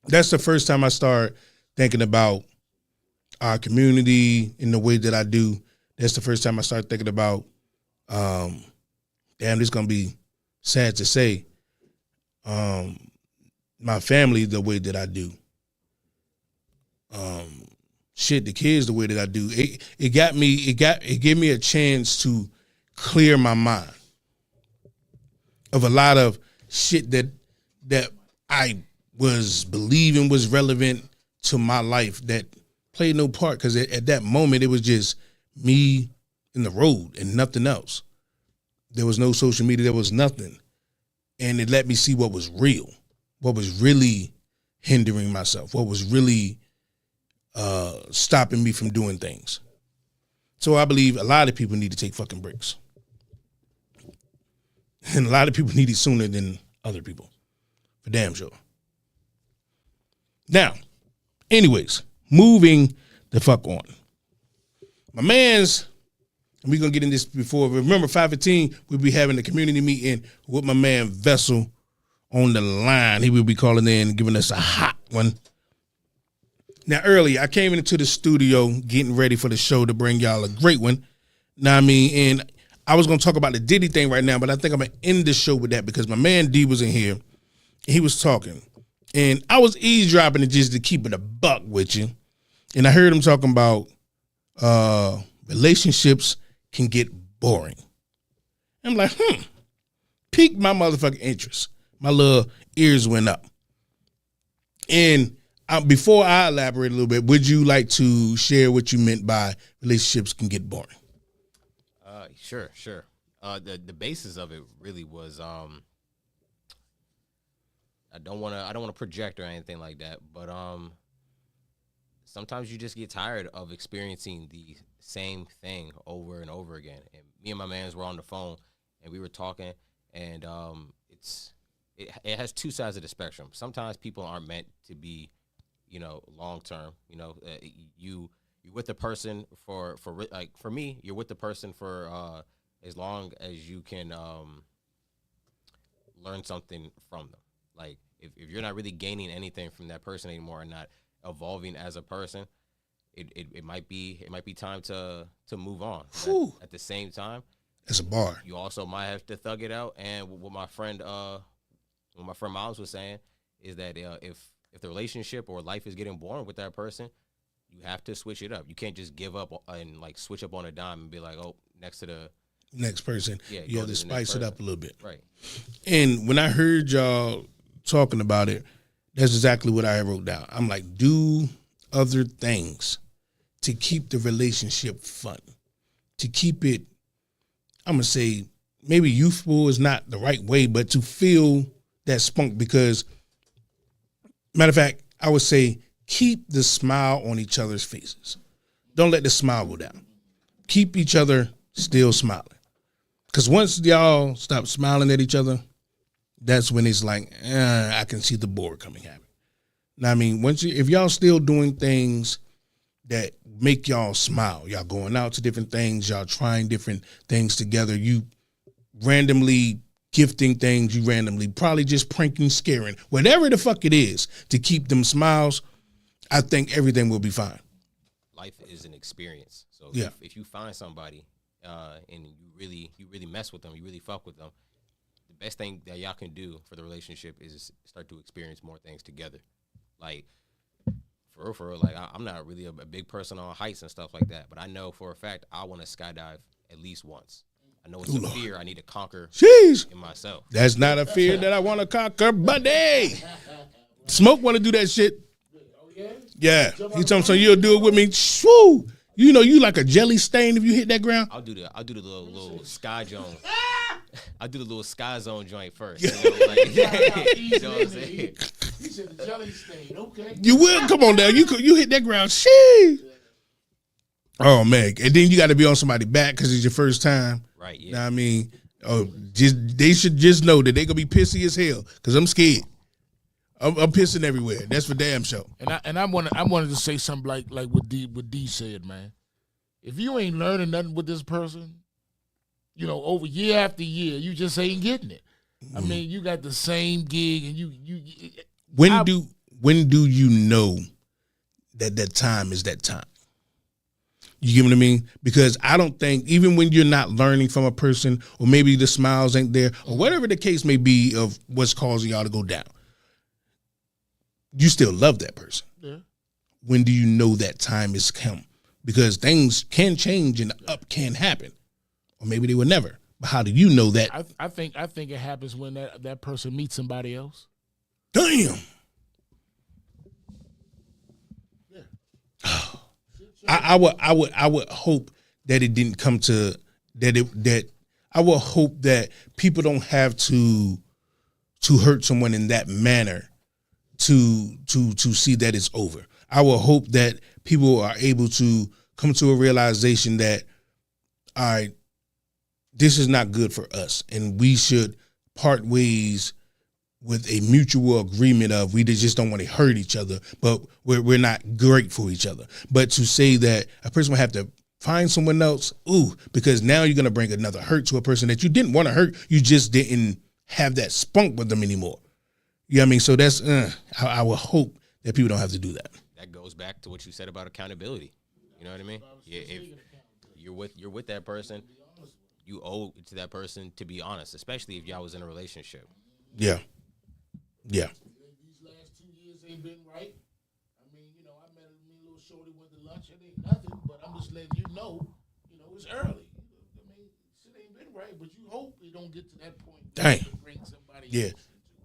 That's the first time I started thinking about our community in the way that I do. That's the first time I started thinking about, damn, this is going to be sad to say, my family the way that I do. The kids the way that I do. It gave me a chance to clear my mind of a lot of shit that I was believing was relevant to my life that played no part, because at that moment it was just me in the road and nothing else. There was no social media, there was nothing. And it let me see what was real, what was really hindering myself, what was really stopping me from doing things. So I believe a lot of people need to take fucking breaks. And a lot of people need it sooner than other people. For damn sure. Now, anyways, moving the fuck on. My man's, and we're going to get in this before, remember 5:15, we'll be having a community meeting with my man Vessel on the line. He will be calling in, giving us a hot one. Now, earlier, I came into the studio getting ready for the show to bring y'all a great one. Now, I mean, and I was going to talk about the Diddy thing right now, but I think I'm going to end the show with that because my man D was in here. He was talking. And I was eavesdropping it just to keep it a buck with you. And I heard him talking about relationships can get boring. I'm like, piqued my motherfucking interest. My little ears went up. And before I elaborate a little bit, would you like to share what you meant by relationships can get boring? Sure. The basis of it really was I don't want to project or anything like that, but sometimes you just get tired of experiencing the same thing over and over again. And me and my mans were on the phone and we were talking, and it has two sides of the spectrum. Sometimes people aren't meant to be, long term. You're with the person for like, for me, you're with the person for as long as you can learn something from them. Like if you're not really gaining anything from that person anymore and not evolving as a person, it might be time to move on. At the same time, it's a bar. You also might have to thug it out. And what my friend Miles was saying is that if the relationship or life is getting boring with that person, you have to switch it up. You can't just give up and like switch up on a dime and be like, oh, next to the next person. Yeah, you have to spice it up a little bit. Right. And when I heard y'all talking about it, that's exactly what I wrote down. I'm like, do other things to keep the relationship fun, to keep it, I'm going to say, maybe youthful is not the right way, but to feel that spunk. Because, matter of fact, I would say keep the smile on each other's faces. Don't let the smile go down. Keep each other still smiling. Because once y'all stop smiling at each other, that's when it's like, I can see the board coming at me. Now, I mean, if y'all still doing things that make y'all smile, y'all going out to different things, y'all trying different things together, you randomly gifting things, you randomly probably just pranking, scaring, whatever the fuck it is to keep them smiles, I think everything will be fine. Life is an experience. So yeah. if you find somebody and you really mess with them, you really fuck with them, the best thing that y'all can do for the relationship is start to experience more things together. Like, for real, like I'm not really a big person on heights and stuff like that, but I know for a fact I want to skydive at least once. I know it's a fear I need to conquer in myself. That's not a fear that I want to conquer, buddy. Smoke want to do that shit. Yeah. He told me, so you'll do it with me. Shoo. You know, you like a jelly stain if you hit that ground. I'll do the little sky zone. I'll do the little sky zone joint first. You know what I'm saying? He said the jelly stain. Okay. You will come on down. You hit that ground. Shee. Oh man, and then you got to be on somebody's back because it's your first time. Right. Yeah. Know what I mean, they should just know that they gonna be pissy as hell because I'm scared. I'm pissing everywhere. That's for damn sure. And I wanted to say something like what D said, man. If you ain't learning nothing with this person, over year after year, you just ain't getting it. I mean, you got the same gig, and you. When do you know that time is that time? You get what I mean? Because I don't think, even when you're not learning from a person, or maybe the smiles ain't there, or whatever the case may be of what's causing y'all to go down, you still love that person. Yeah. When do you know that time is come? Because things can change and the up can happen. Or maybe they will never. But how do you know that? I think it happens when that person meets somebody else. Damn. I would hope that it didn't come to that. I would hope that people don't have to hurt someone in that manner to see that it's over. I will hope that people are able to come to a realization that, all right, this is not good for us, and we should part ways with a mutual agreement of we just don't want to hurt each other, but we're not great for each other. But to say that a person will have to find someone else, because now you're going to bring another hurt to a person that you didn't want to hurt, you just didn't have that spunk with them anymore. You know what I mean? So that's, I would hope that people don't have to do that. That goes back to what you said about accountability. You know what I mean? Yeah, if you're with that person, you owe it to that person to be honest, especially if y'all was in a relationship. Yeah. Yeah. These last 2 years ain't been right. I mean, I met me and little shorty went to lunch. It ain't nothing, but I'm just letting you know, it's early. I mean, shit ain't been right, but you hope it don't get to that point. Dang. To bring somebody Yeah.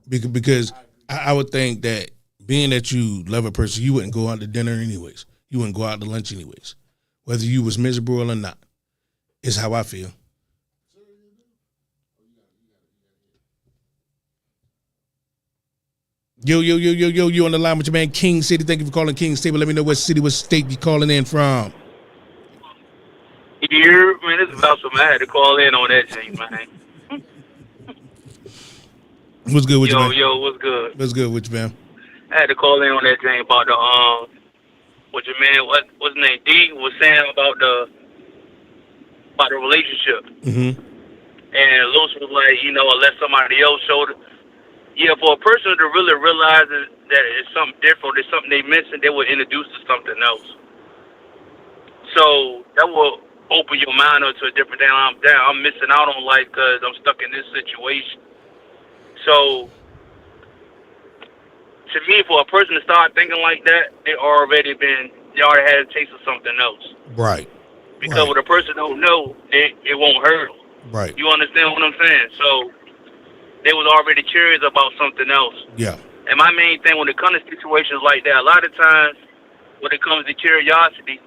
Because I would think that being that you love a person, you wouldn't go out to dinner anyways. You wouldn't go out to lunch anyways. Whether you was miserable or not, is how I feel. Yo, you on the line with your man King City. Thank you for calling King City. Let me know what city, what state you calling in from. Yeah, man, it's about something. I had to call in on that thing, man. What's good with you, man? Yo, what's good? What's good with you, man? I had to call in on that thing about the what your man, what's his name, D was saying about the relationship. Mm-hmm. And Lewis was like, unless somebody else showed it. Yeah, for a person to really realize that it's something different, there's something they missing, they will introduce to something else. So that will open your mind up to a different thing. I'm missing out on life because I'm stuck in this situation. So to me, for a person to start thinking like that, they already had a taste of something else. Right. Because what a person don't know, it won't hurt them. Right. You understand what I'm saying? So they was already curious about something else. Yeah. And my main thing when it comes to situations like that, a lot of times when it comes to curiosity,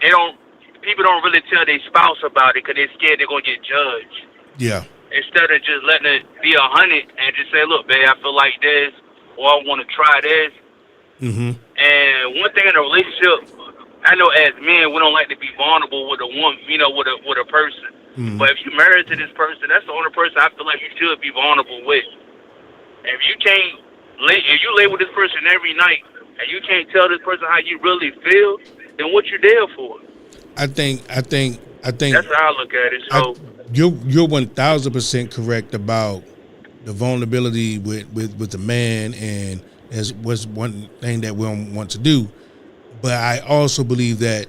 people don't really tell their spouse about it because they're scared they're going to get judged. Yeah. Instead of just letting it be 100 and just say, look, babe, I feel like this, or I want to try this. Mm-hmm. And one thing in a relationship, I know as men, we don't like to be vulnerable with a woman, with a person. Mm-hmm. But if you're married to this person, that's the only person I feel like you should be vulnerable with. If you lay with this person every night and you can't tell this person how you really feel, then what you there for? I think that's how I look at it. So you're 1,000% correct about the vulnerability with the man, and as was one thing that we don't want to do. But I also believe that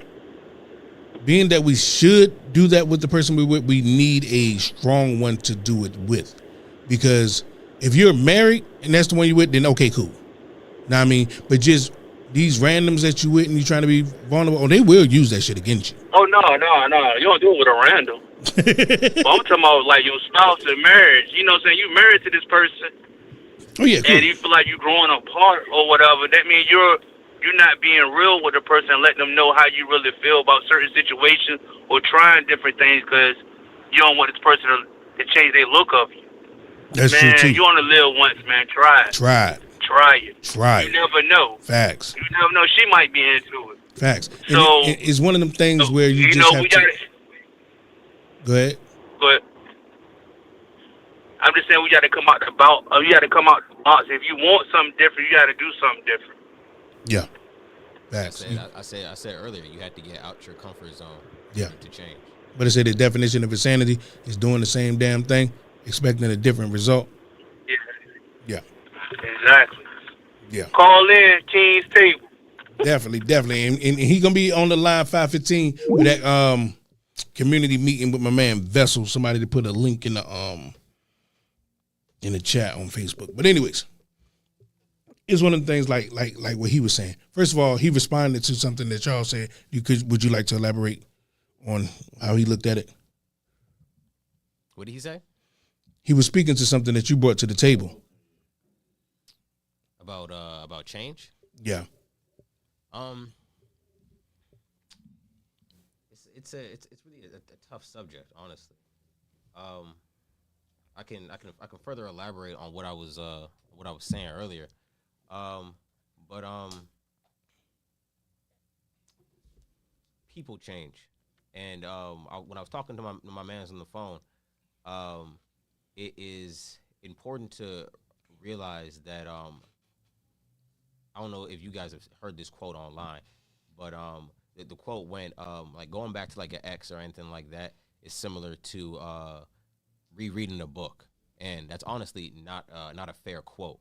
being that we should do that with the person we're with, we need a strong one to do it with. Because if you're married and that's the one you're with, then okay, cool. Know what I mean? But just these randoms that you with and you trying to be vulnerable, they will use that shit against you. Oh, no. You don't do it with a random. But I'm talking about like your spouse in marriage. You know what I'm saying? You married to this person. Oh, yeah, cool. And you feel like you're growing apart or whatever. That means you're not being real with the person and letting them know how you really feel about certain situations or trying different things because you don't want this person to change their look of you. That's man, true, too. You only live once, man. Try it. Try it. You never know. Facts. You never know. She might be into it. Facts. So and it's one of them things where you just have to... Go ahead. I'm just saying we got to come out the box. You got to come out the box. If you want something different, you got to do something different. Yeah. Facts. I said earlier, you had to get out your comfort zone. Yeah. To change. But I say the definition of insanity is doing the same damn thing, expecting a different result. Yeah. Exactly. Yeah. Call in King's Table. Definitely. And he gonna be on the line 5:15 with that community meeting with my man Vessel. Somebody to put a link in the chat on Facebook. But anyways, it's one of the things like what he was saying. First of all, he responded to something that y'all said. Would you like to elaborate on how he looked at it? What did he say? He was speaking to something that you brought to the table. About change. Yeah. It's really a tough subject, honestly. I can further elaborate on what I was saying earlier. But people change, and when I was talking to my mans on the phone, it is important to realize that I don't know if you guys have heard this quote online, but the quote went like going back to like an ex or anything like that is similar to rereading a book, and that's honestly not a fair quote.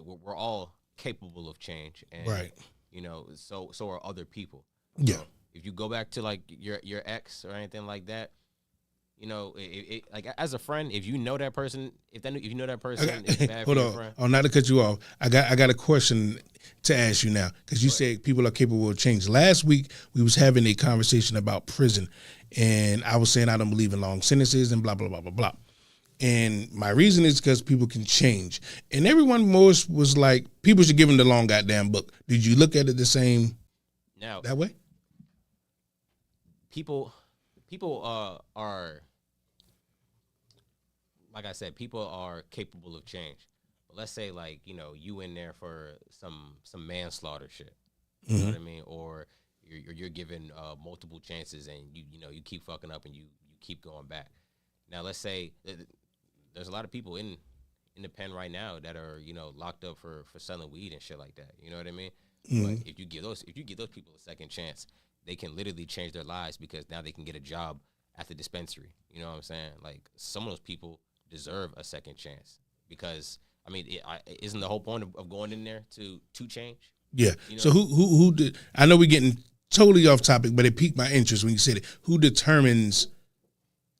We're all capable of change, and right. You know, so are other people. Yeah. If you go back to like your ex or anything like that, you know, it like as a friend, if you know that person, if you know that person is bad for your friend. Oh, not to cut you off. I got a question to ask you now, because you said people are capable of change. Last week we was having a conversation about prison, and I was saying I don't believe in long sentences and blah blah blah blah blah. And my reason is because people can change. And everyone most was like, people should give them the long goddamn book. Did you look at it the same that way? People are, like I said, people are capable of change. But let's say, like, you know, you in there for some manslaughter shit. You know what I mean? Or you're given multiple chances, and you keep fucking up, and you keep going back. Now, let's say there's a lot of people in the pen right now that are, you know, locked up for selling weed and shit like that. You know what I mean? But if you give those people a second chance, they can literally change their lives, because now they can get a job at the dispensary. You know what I'm saying? Like, some of those people deserve a second chance, because I mean, isn't the whole point of going in there to change? Yeah. You know? So who did? I know we're getting totally off topic, but it piqued my interest when you said it. Who determines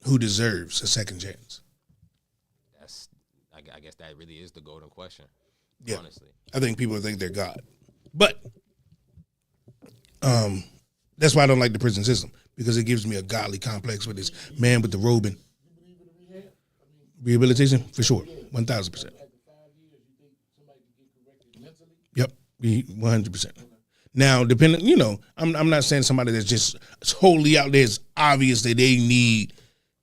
who deserves a second chance? I guess that really is the golden question. Yeah. Honestly, I think people think they're God, but that's why I don't like the prison system, because it gives me a godly complex with this man with the robe and rehabilitation for sure, 1,000%. Yep, 100%. Now, depending, you know, I'm not saying somebody that's just totally out there. It's obvious that they need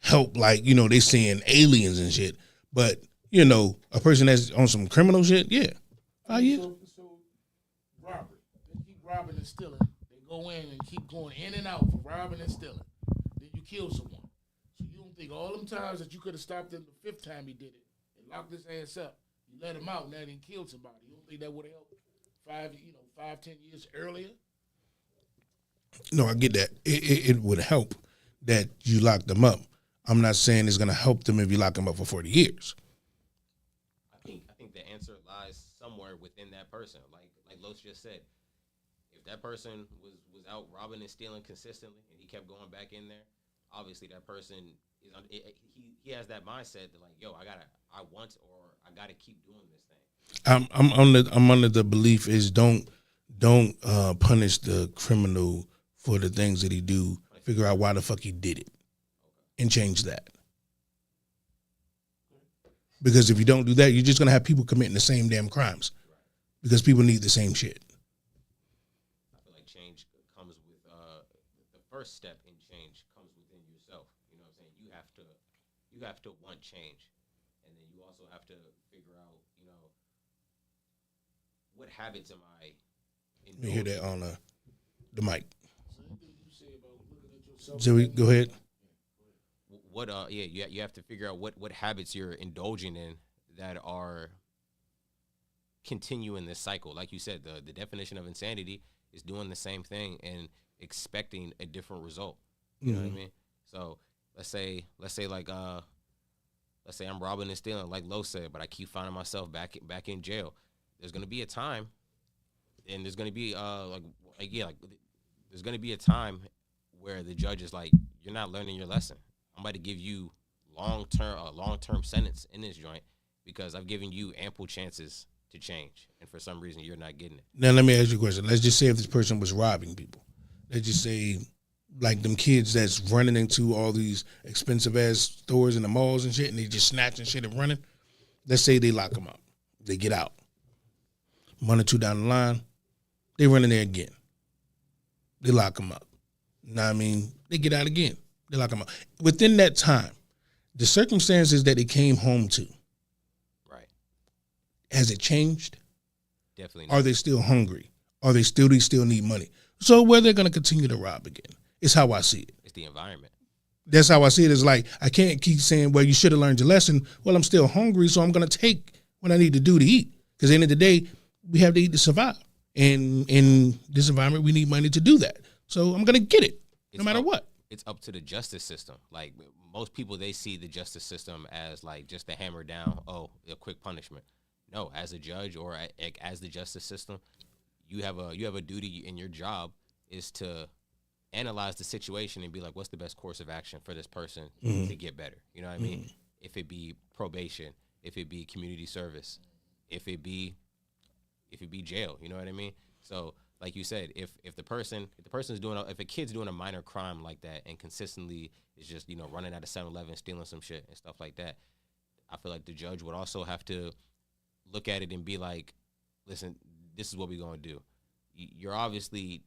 help, like, you know, they seeing aliens and shit. But, you know, a person that's on some criminal shit, yeah, 5 years. So robbery, they keep robbing and stealing. They go in and keep going in and out for robbing and stealing. Then you kill someone. So you don't think all them times that you could have stopped him the 5th time he did it and locked his ass up, you let him out, now he killed somebody. You don't think that would have helped 5-10 years earlier? No, I get that. It would help that you lock them up. I'm not saying it's going to help them if you lock them up for 40 years. I think the answer lies somewhere within that person. Like Los just said, if that person was out robbing and stealing consistently, and he kept going back in there, obviously that person he has that mindset that, like, yo, I want or I gotta keep doing this thing. I'm under the belief is don't punish the criminal for the things that he do. Figure out why the fuck he did it, and change that. Because if you don't do that, you're just gonna have people committing the same damn crimes, because people need the same shit. I feel like change comes with the first step in change comes within yourself. You know what I'm saying? You have to want change, and then you also have to figure out, you know, what habits am I indulging? You hear that on the mic. Joey, go ahead. What you have to figure out what habits you're indulging in that are continuing this cycle. Like you said, the definition of insanity is doing the same thing and expecting a different result. You know what I mean? So let's say I'm robbing and stealing, like Lo said, but I keep finding myself back in jail. There's gonna be a time, and there's gonna be there's gonna be a time where the judge is like, you're not learning your lesson. I'm about to give you long-term sentence in this joint because I've given you ample chances to change, and for some reason you're not getting it. Now let me ask you a question. Let's just say if this person was robbing people. Let's just say, like them kids that's running into all these expensive ass stores in the malls and shit, and they just snatching shit and running. Let's say they lock them up. They get out. month or two down the line, they run in there again. They lock them up. You know what I mean? They get out again. They lock them up. Within that time, the circumstances that they came home to, right? Has it changed? Definitely not. Are they still hungry? Are they still need money? So where they're going to continue to rob again? It's how I see it. It's the environment. That's how I see it. It's like, I can't keep saying, well, you should have learned your lesson. Well, I'm still hungry, so I'm going to take what I need to do to eat. Because at the end of the day, we have to eat to survive. And in this environment, we need money to do that. So I'm going to get it, no matter what. It's up to the justice system. Like, most people, they see the justice system as like just a hammer down, a quick punishment. No, as a judge or as the justice system, you have a duty in your job is to analyze the situation and be like, what's the best course of action for this person to get better? You know what I mean? If it be probation, if it be community service, if it be jail, you know what I mean? So like you said, if a kid's doing a minor crime like that and consistently is just, running out of 7-Eleven, stealing some shit and stuff like that, I feel like the judge would also have to look at it and be like, listen, this is what we're going to do. You're obviously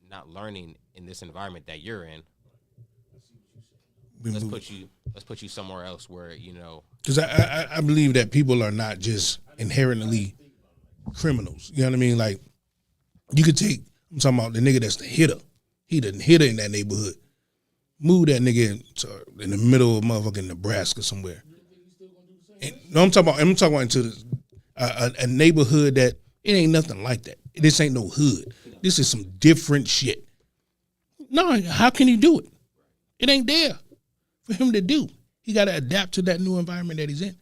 not learning in this environment that you're in. Let's put you somewhere else where, Because I believe that people are not just inherently criminals. You know what I mean? Like, you could take, I'm talking about the nigga that's the hitter. He the hitter in that neighborhood. Move that nigga in the middle of motherfucking Nebraska somewhere. And, no, I'm talking about into a neighborhood that it ain't nothing like that. This ain't no hood. This is some different shit. No, how can he do it? It ain't there for him to do. He got to adapt to that new environment that he's in.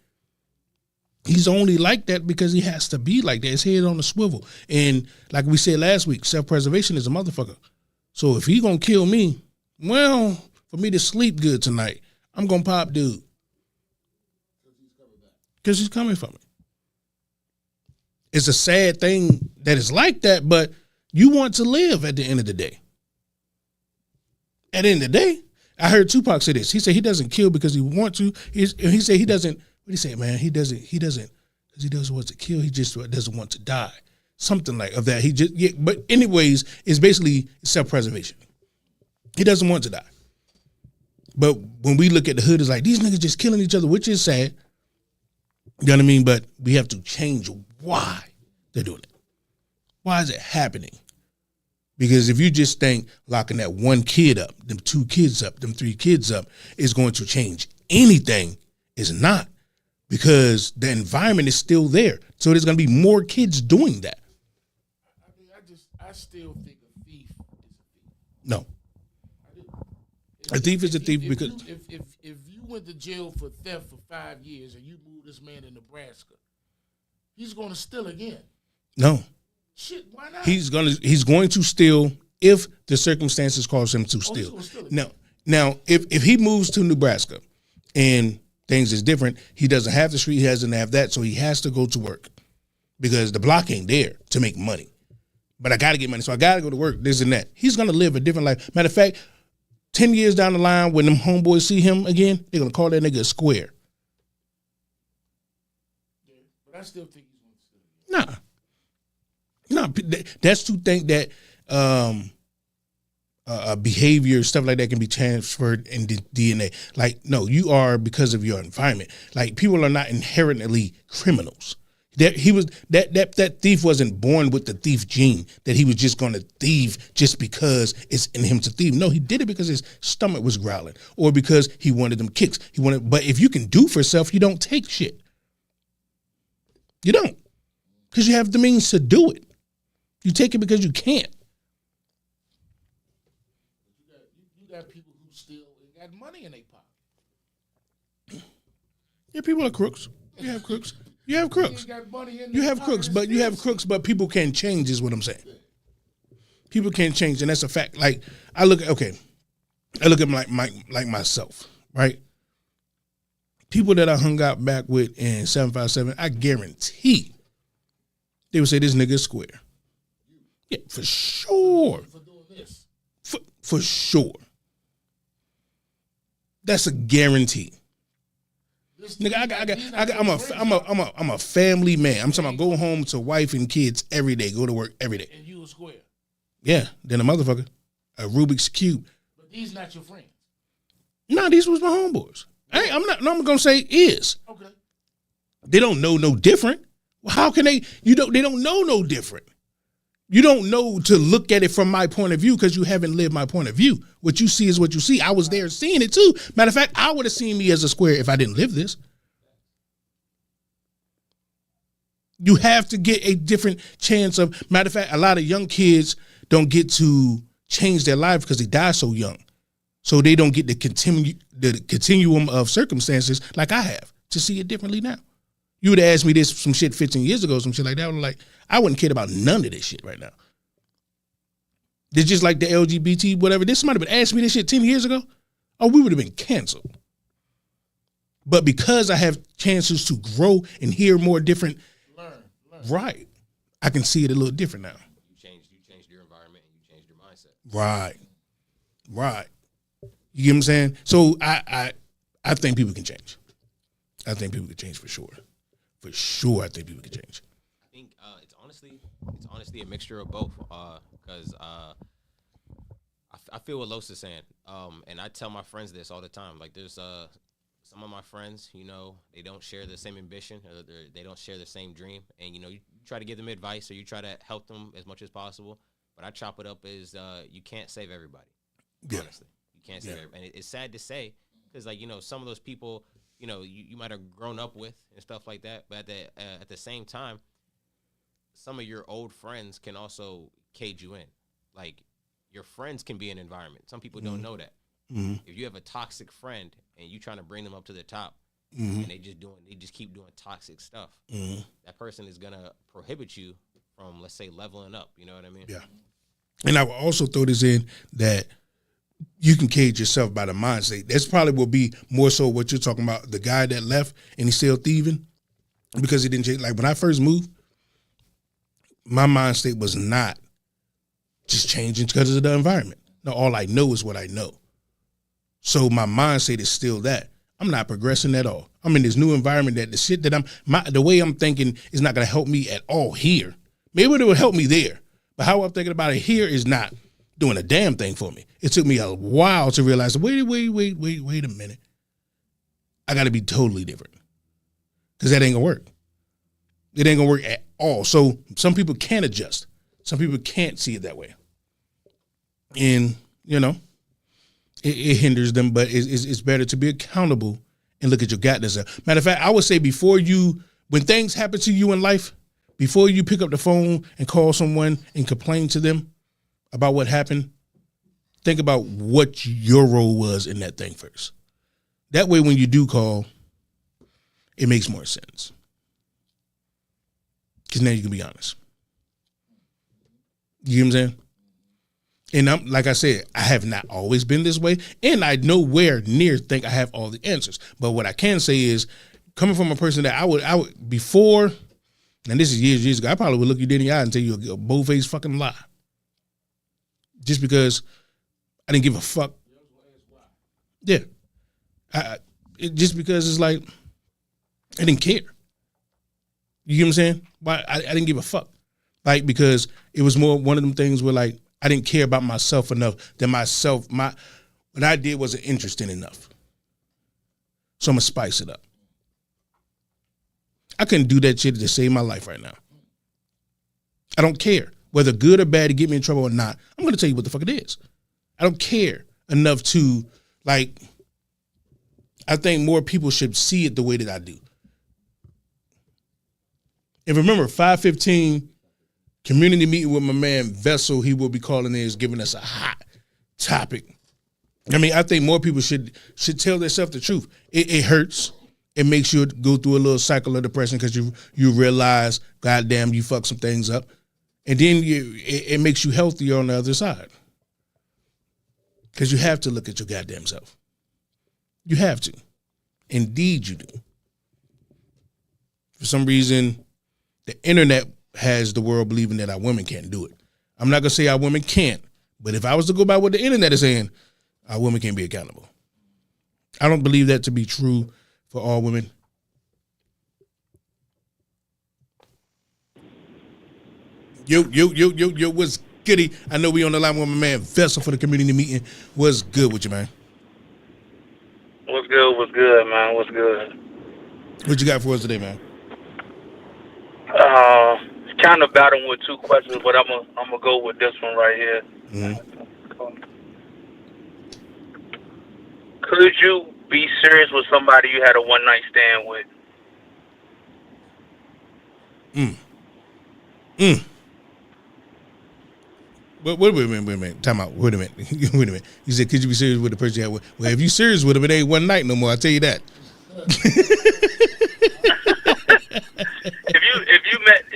He's only like that because he has to be like that. His head on the swivel. And like we said last week, self-preservation is a motherfucker. So if he gonna kill me, well, for me to sleep good tonight, I'm gonna pop dude. Because he's coming for me. It's a sad thing that it's like that, but you want to live at the end of the day. At the end of the day, I heard Tupac say this. He said he doesn't kill because he wants to. He said he doesn't. What do you say, man? He doesn't because he doesn't want to kill. He just doesn't want to die. Something like of that. But anyways, it's basically self-preservation. He doesn't want to die. But when we look at the hood, it's like these niggas just killing each other, which is sad. You know what I mean? But we have to change why they're doing it. Why is it happening? Because if you just think locking that one kid up, them 2 kids up, them 3 kids up is going to change anything, it's not. Because the environment is still there. So there's going to be more kids doing that. I still think a thief is a thief. No. A thief is a thief because if you went to jail for theft for 5 years and you moved this man in Nebraska, he's going to steal again. No. Shit, why not? He's going to steal if the circumstances cause him to steal. Now, if he moves to Nebraska and things is different, he doesn't have the street, he doesn't have that, so he has to go to work because the block ain't there to make money. But I got to get money, so I got to go to work, this and that. He's going to live a different life. Matter of fact, 10 years down the line, when them homeboys see him again, they're going to call that nigga a square. Yeah, but I still think he's going to steal. No, that's to think that behavior, stuff like that can be transferred in the DNA. Like, no, you are because of your environment. Like, people are not inherently criminals. That thief wasn't born with the thief gene, that he was just going to thieve just because it's in him to thieve. No, he did it because his stomach was growling or because he wanted them kicks. But if you can do for self, you don't take shit. You don't. Because you have the means to do it. You take it because you can't. You got people who steal and got money in their pocket. Yeah, people are crooks. You have crooks. You have crooks. You have crooks, but people can change is what I'm saying. People can change, and that's a fact. Like, I look at them like myself, right? People that I hung out back with in 757, I guarantee they would say this nigga is square. Yeah, for sure. For sure. That's a guarantee. Nigga, I'm a family man. I'm talking about go home to wife and kids every day, go to work every day. And you a square. Yeah, then a motherfucker, a Rubik's Cube. But these not your friends. No, these was my homeboys. I'm gonna say is. Okay. They don't know no different. Well, how can they? They don't know no different. You don't know to look at it from my point of view because you haven't lived my point of view. What you see is what you see. I was there seeing it too. Matter of fact, I would have seen me as a square if I didn't live this. You have to get a different chance of. Matter of fact, a lot of young kids don't get to change their life because they die so young. So they don't get the continuum of circumstances like I have to see it differently now. You would have asked me this some shit 15 years ago, some shit like that. I wouldn't care about none of this shit right now. It's just like the LGBT, whatever. This somebody would ask me this shit 10 years ago. Oh, we would have been canceled. But because I have chances to grow and hear more different, learn. Right, I can see it a little different now. You changed your environment and you changed your mindset. Right. You get what I'm saying? So I think people can change. I think people can change for sure. For sure, I think people can change. I think it's honestly a mixture of both. Because I feel what Los is saying. And I tell my friends this all the time. Like there's some of my friends, they don't share the same ambition, or they don't share the same dream. And you try to give them advice or you try to help them as much as possible. But I chop it up as you can't save everybody. Yeah. Honestly, you can't save everybody. And it's sad to say because some of those people. You might have grown up with and stuff like that, but at the same time, some of your old friends can also cage you in. Like your friends can be an environment. Some people don't know that. Mm-hmm. If you have a toxic friend and you trying to bring them up to the top, and they just keep doing toxic stuff, that person is gonna prohibit you from, let's say, leveling up. You know what I mean? Yeah. And I will also throw this in that. You can cage yourself by the mindset. That's probably will be more so what you're talking about. The guy that left and he's still thieving because he didn't change. Like when I first moved, my mind state was not just changing because of the environment. No, all I know is what I know. So my mindset is still that. I'm not progressing at all. I'm in this new environment that the shit that the way I'm thinking is not going to help me at all here. Maybe it will help me there, but how I'm thinking about it here is not doing a damn thing for me. It took me a while to realize, wait a minute. I got to be totally different because that ain't going to work. It ain't going to work at all. So some people can't adjust. Some people can't see it that way. And, it hinders them, but it's better to be accountable and look at your goddamn self. Matter of fact, I would say when things happen to you in life, before you pick up the phone and call someone and complain to them about what happened, think about what your role was in that thing first. That way, when you do call, it makes more sense. Because now you can be honest. You know what I'm saying? And like I said, I have not always been this way, and I nowhere near think I have all the answers. But what I can say is, coming from a person that I would before, and this is years ago, I probably would look you dead in the eye and tell you a bold-faced fucking lie. Just because I didn't give a fuck. Yeah. Just because it's like, I didn't care. You get what I'm saying? Why I didn't give a fuck. Like, because it was more one of them things where like, I didn't care about myself enough that what I did wasn't interesting enough. So I'm going to spice it up. I couldn't do that shit to save my life right now. I don't care. Whether good or bad to get me in trouble or not, I'm going to tell you what the fuck it is. I don't care enough to, I think more people should see it the way that I do. And remember, 5:15, community meeting with my man Vessel, he will be calling in, is giving us a hot topic. I mean, I think more people should tell themselves the truth. It hurts. It makes you go through a little cycle of depression because you realize, goddamn, you fucked some things up. And then it makes you healthier on the other side. Because you have to look at your goddamn self. You have to. Indeed you do. For some reason, the internet has the world believing that our women can't do it. I'm not going to say our women can't, but if I was to go by what the internet is saying, our women can't be accountable. I don't believe that to be true for all women? Yo, what's goody? I know we on the line with my man Vessel for the community meeting. What's good with you, man? What's good, man? What's good? What you got for us today, man? Kind of battling with two questions, but I'm gonna go with this one right here. Mm-hmm. Could you be serious with somebody you had a one night stand with? Wait a minute. Time out. Wait a minute. You said, could you be serious with the person you had with? Well, if you serious with them, it ain't one night no more. I'll tell you that.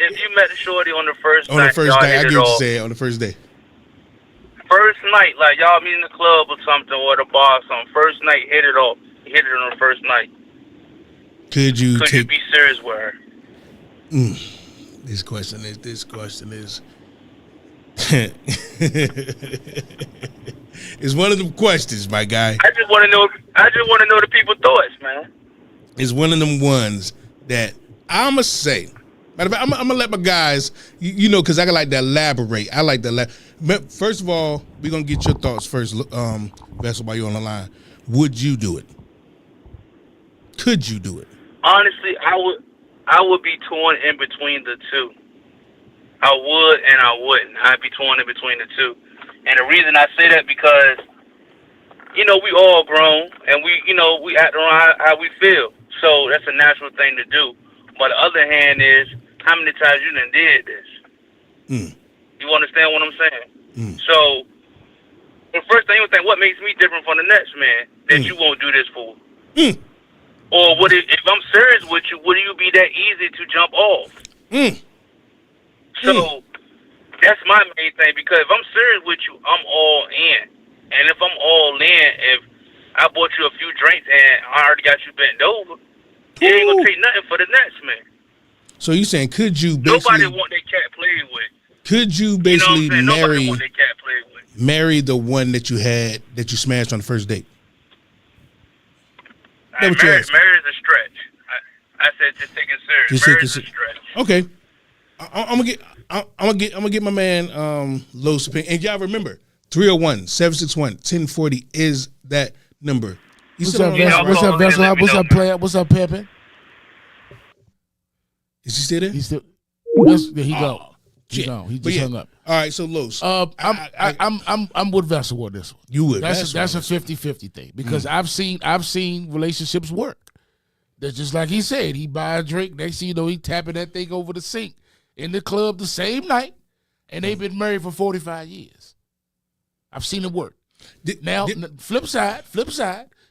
If you met Shorty on the first night, I get what you said. On the first day. First night, like y'all meet in the club or something, or the bar or something. First night, hit it off. You hit it on the first night. Could you be serious with her? This question is. It's one of them questions, my guy. I just want to know the people's thoughts, man. It's one of them ones that I'ma say. I'm gonna let my guys, you know, because I like to elaborate. I like to First of all, we're gonna get your thoughts first, Vessel, while you're on the line. Would you do it? Could you do it? Honestly, I would be torn in between the two. I would and I wouldn't. I'd be torn in between the two. And the reason I say that because, you know, we all grown and we act around how we feel. So that's a natural thing to do. But the other hand is, how many times you done did this? You understand what I'm saying? So the first thing you would think, what makes me different from the next man that you won't do this for? Or what if I'm serious with you, would you be that easy to jump off? So that's my main thing, because if I'm serious with you, I'm all in. And if I'm all in, if I bought you a few drinks and I already got you bent over, you ain't gonna take nothing for the next man. So you saying, could you basically... Nobody want their cat played with. Could you basically Nobody want their cat played with. Marry the one that you smashed on the first date? Marriage is a stretch. I said just take it serious. Marriage is a stretch. Okay. I'm gonna get my man Los Pink. And y'all remember, 301-761-1040 is that number. What's up, Vessel? What's up, player? What's up, Pimpin'? Is he still there? He's still. There he go. He gone. He just hung up. All right, so Los. I'm with Vessel on this one. You would. That's a 50-50 thing, because I've seen relationships work. That's just like he said. He buy a drink, next thing you know, he tapping that thing over the sink in the club the same night, and they've been married for 45 years. I've seen it work. Flip side,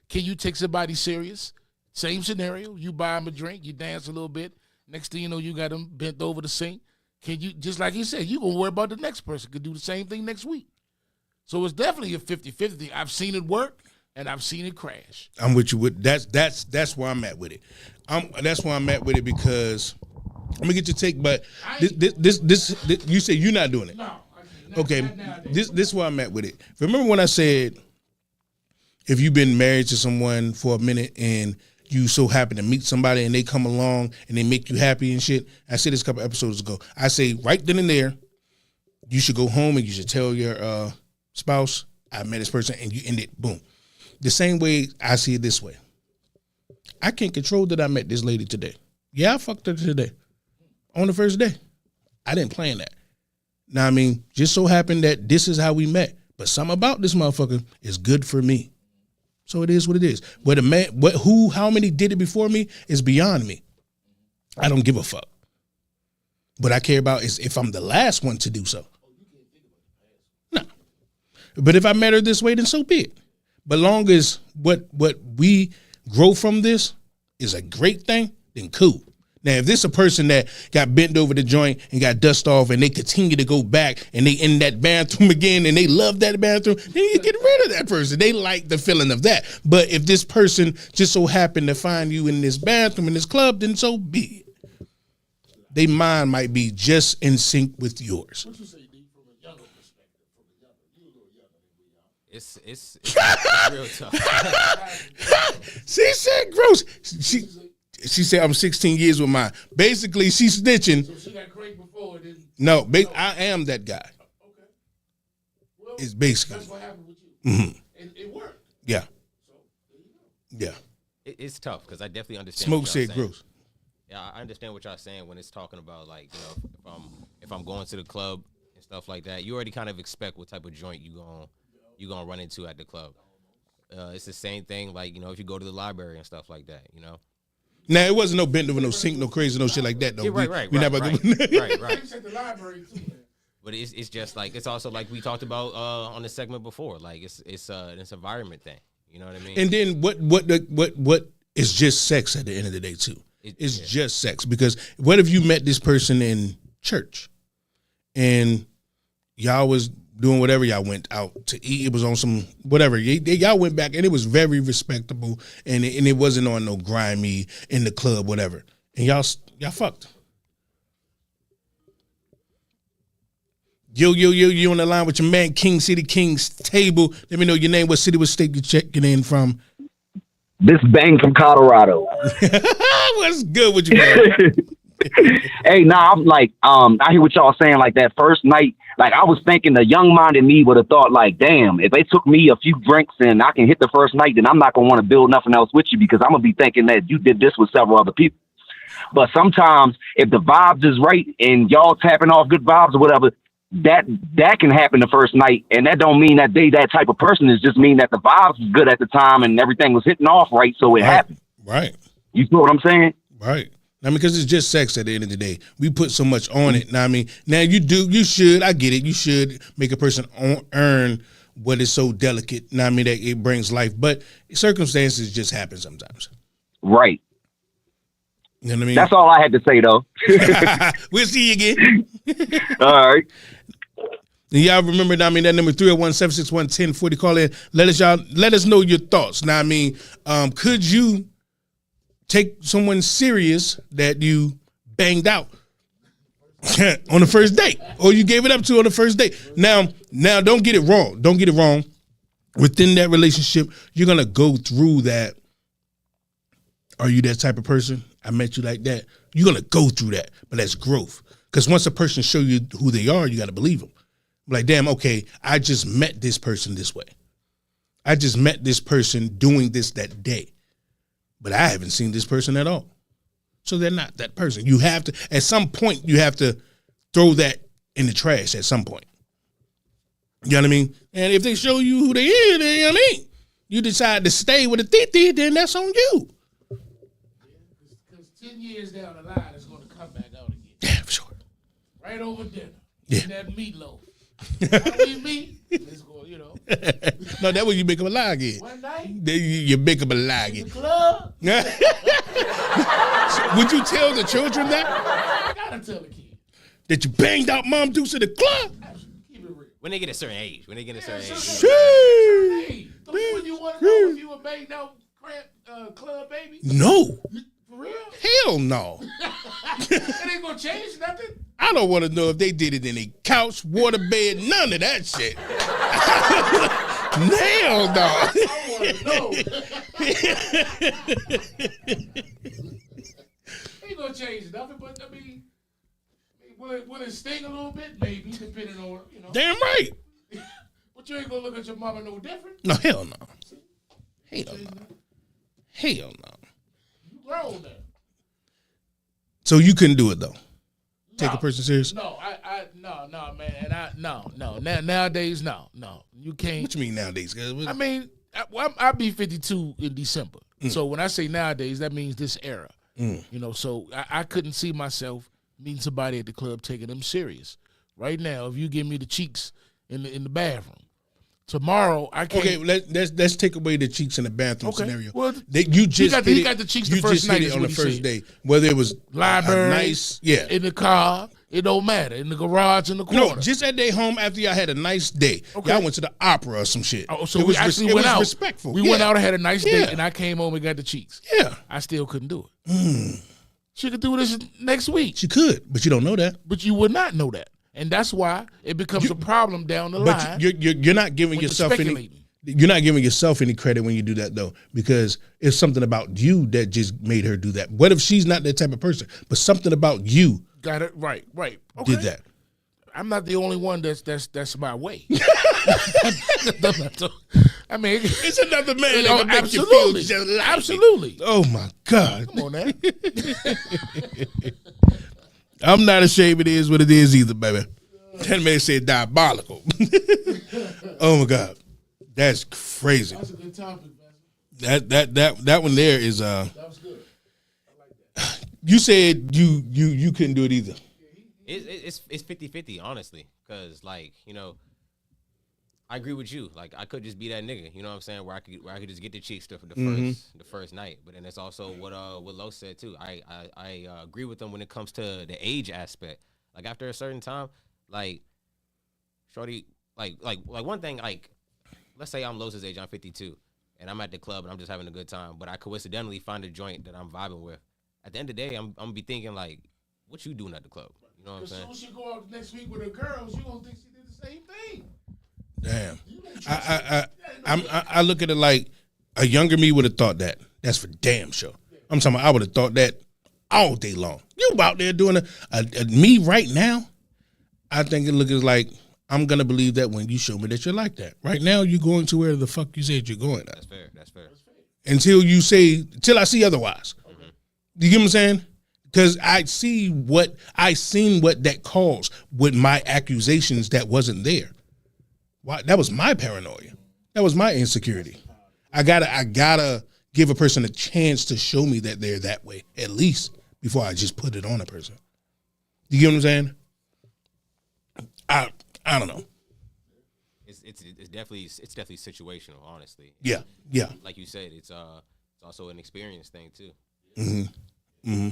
can you take somebody serious? Same scenario. You buy him a drink, you dance a little bit. Next thing you know, you got him bent over the sink. Can you, just like he said, you going to worry about the next person. Could do the same thing next week. So it's definitely a 50-50 thing. I've seen it work, and I've seen it crash. I'm with you. That's where I'm at with it. That's where I'm at with it, because I'm gonna get your take, but this you say you're not doing it. No. Okay. This is where I'm at with it. Remember when I said, if you've been married to someone for a minute and you so happen to meet somebody and they come along and they make you happy and shit. I said this a couple episodes ago. I say right then and there, you should go home and you should tell your spouse, I met this person, and you end it. Boom. The same way I see it this way. I can't control that I met this lady today. Yeah, I fucked her today. On the first day. I didn't plan that. Now, I mean, just so happened that this is how we met. But something about this motherfucker is good for me. So it is what it is. But how many did it before me is beyond me. I don't give a fuck. What I care about is if I'm the last one to do so. No. But if I met her this way, then so be it. But long as what we grow from this is a great thing, then cool. Now, if this is a person that got bent over the joint and got dust off and they continue to go back and they in that bathroom again and they love that bathroom, then you get rid of that person. They like the feeling of that. But if this person just so happened to find you in this bathroom, in this club, then so be it. Their mind might be just in sync with yours. What you say, D, from a younger perspective? It's real tough. She said gross. She said I'm 16 years with mine. Basically, she's snitching. So she got cranked before, then. No, I am that guy. Okay. Well, It's basically. that's what happened with you. Mm-hmm. And it worked. Yeah. So there you go. Yeah. It's tough because I definitely understand. Smoke what y'all said saying. gross. Yeah, I understand what y'all saying when it's talking about like, you know, if I'm going to the club and stuff like that, you already kind of expect what type of joint you gonna run into at the club. It's the same thing, like, you know, if you go to the library and stuff like that, you know. Now it wasn't no bent over, no sink, no crazy, no shit like that though. Yeah, right. Right. The library too, man. But it's just like, it's also like we talked about on the segment before, like it's an environment thing. You know what I mean? And then what is just sex at the end of the day too? It's just sex, because what if you met this person in church and y'all was doing whatever, y'all went out to eat, it was on some whatever, y'all went back and it was very respectable and it wasn't on no grimy in the club, whatever, and y'all fucked. Yo, you on the line with your man King City King's table. Let me know your name, what city, what state you checking in from. This Bang from Colorado. What's good with you, man? Hey, I'm like, I hear what y'all saying, like that first night, like I was thinking the young-minded me would have thought like, damn, if they took me a few drinks and I can hit the first night, then I'm not going to want to build nothing else with you, because I'm going to be thinking that you did this with several other people. But sometimes if the vibes is right and y'all tapping off good vibes or whatever, that can happen the first night, and that don't mean that they that type of person. Is just mean that the vibes was good at the time and everything was hitting off right, so it happened. Right. You know what I'm saying? Right. I mean, because it's just sex at the end of the day. We put so much on it. Now, I mean, now you should, I get it. You should make a person earn what is so delicate. Now, I mean, that it brings life, but circumstances just happen sometimes. Right. You know what I mean? That's all I had to say, though. We'll see you again. All right. And y'all remember, I mean, that number 301-761-1040. Call in. Let us know your thoughts. Now, I mean, could you take someone serious that you banged out on the first date, or you gave it up to on the first date? Now, don't get it wrong. Don't get it wrong. Within that relationship, you're gonna go through that. Are you that type of person? I met you like that. You're gonna go through that, but that's growth. Because once a person show you who they are, you got to believe them. Like, damn, okay, I just met this person this way. I just met this person doing this that day. But I haven't seen this person at all. So they're not that person. You have to, at some point, you have to throw that in the trash at some point. You know what I mean? And if they show you who they is, then, you know what I mean? You decide to stay with a titi, then that's on you. Because 10 years down the line, it's going to come back out again. Yeah, for sure. Right over dinner. Yeah. And that meatloaf. How we meet? Let's go, you know. No, that way you make them a lie again. One night. Then you make them a lie In again. the club. Would you tell the children that? I gotta tell the kid. That you banged out Mom Dukes at the club? Keep it real. When they get a certain age. When Hey, when you want to know if you were banged out club baby? No. For real? Hell no. It ain't gonna change nothing. I don't want to know if they did it in a couch, water bed, none of that shit. Hell no. I want to know. Ain't gonna change nothing, but I mean, will it sting a little bit? Maybe, depending on, you know. Damn right. But you ain't gonna look at your mama no different. No, hell no. Hell no. Hell no. You grown now. So you couldn't do it though? Take a person serious? No, no, man. And no. Nowadays, no. You can't. What you mean nowadays? I mean, I'll be 52 in December. So when I say nowadays, that means this era. You know, so I couldn't see myself meeting somebody at the club taking them serious. Right now, if you give me the cheeks in the bathroom, tomorrow I can't. Okay, let's take away the cheeks in the bathroom scenario. Well, you just he got the cheeks the first night. Hit it on the first day, whether it was library, nice, in the car. It don't matter. In the garage, in the corner. No, just at their home after y'all had a nice day. Okay. Y'all went to the opera or some shit. Oh, so we actually went out. Respectful. We went out and had a nice date, and I came home and got the cheeks. Yeah. I still couldn't do it. She could do this next week. She could, but you don't know that. But you would not know that. And that's why it becomes a problem down the line. But you're not giving yourself any. You're not giving yourself any credit when you do that, though, because it's something about you that just made her do that. What if she's not that type of person, but something about you got it right? Okay. Did that? I'm not the only one that's my way. I mean, it's another man that can make you feel just like absolutely. Oh my God! Come on, now. I'm not ashamed. It is what it is, either, baby. That man said diabolical. Oh my God. That's crazy. That's a good topic, man. That one there is That was good. I like that. You said you couldn't do it either. It's 50-50, honestly, because like, you know, I agree with you. Like, I could just be that nigga, you know what I'm saying, where I could just get the chicks for the first night. But then it's also what Lo said too. I agree with them when it comes to the age aspect. Like, after a certain time, like, shorty, like one thing, like, let's say I'm Lo's age, I'm 52, and I'm at the club and I'm just having a good time, but I coincidentally find a joint that I'm vibing with. At the end of the day, I'm gonna be thinking like, what you doing at the club? You know what I'm saying? As soon as she go out next week with her girls, you gonna think she did the same thing. Damn. I look at it like a younger me would have thought that. That's for damn sure. I'm talking about I would have thought that all day long. You out there doing me right now, I think it looks like I'm going to believe that when you show me that you're like that. Right now, you're going to where the fuck you said you're going. That's fair. Until I see otherwise. Mm-hmm. You get what I'm saying? Because I seen what that caused with my accusations that wasn't there. Why? That was my paranoia. That was my insecurity. I gotta give a person a chance to show me that they're that way, at least, before I just put it on a person. You get what I'm saying? I don't know. It's definitely situational, honestly. Yeah. Like you said, it's also an experience thing too. Mm-hmm. Mm-hmm.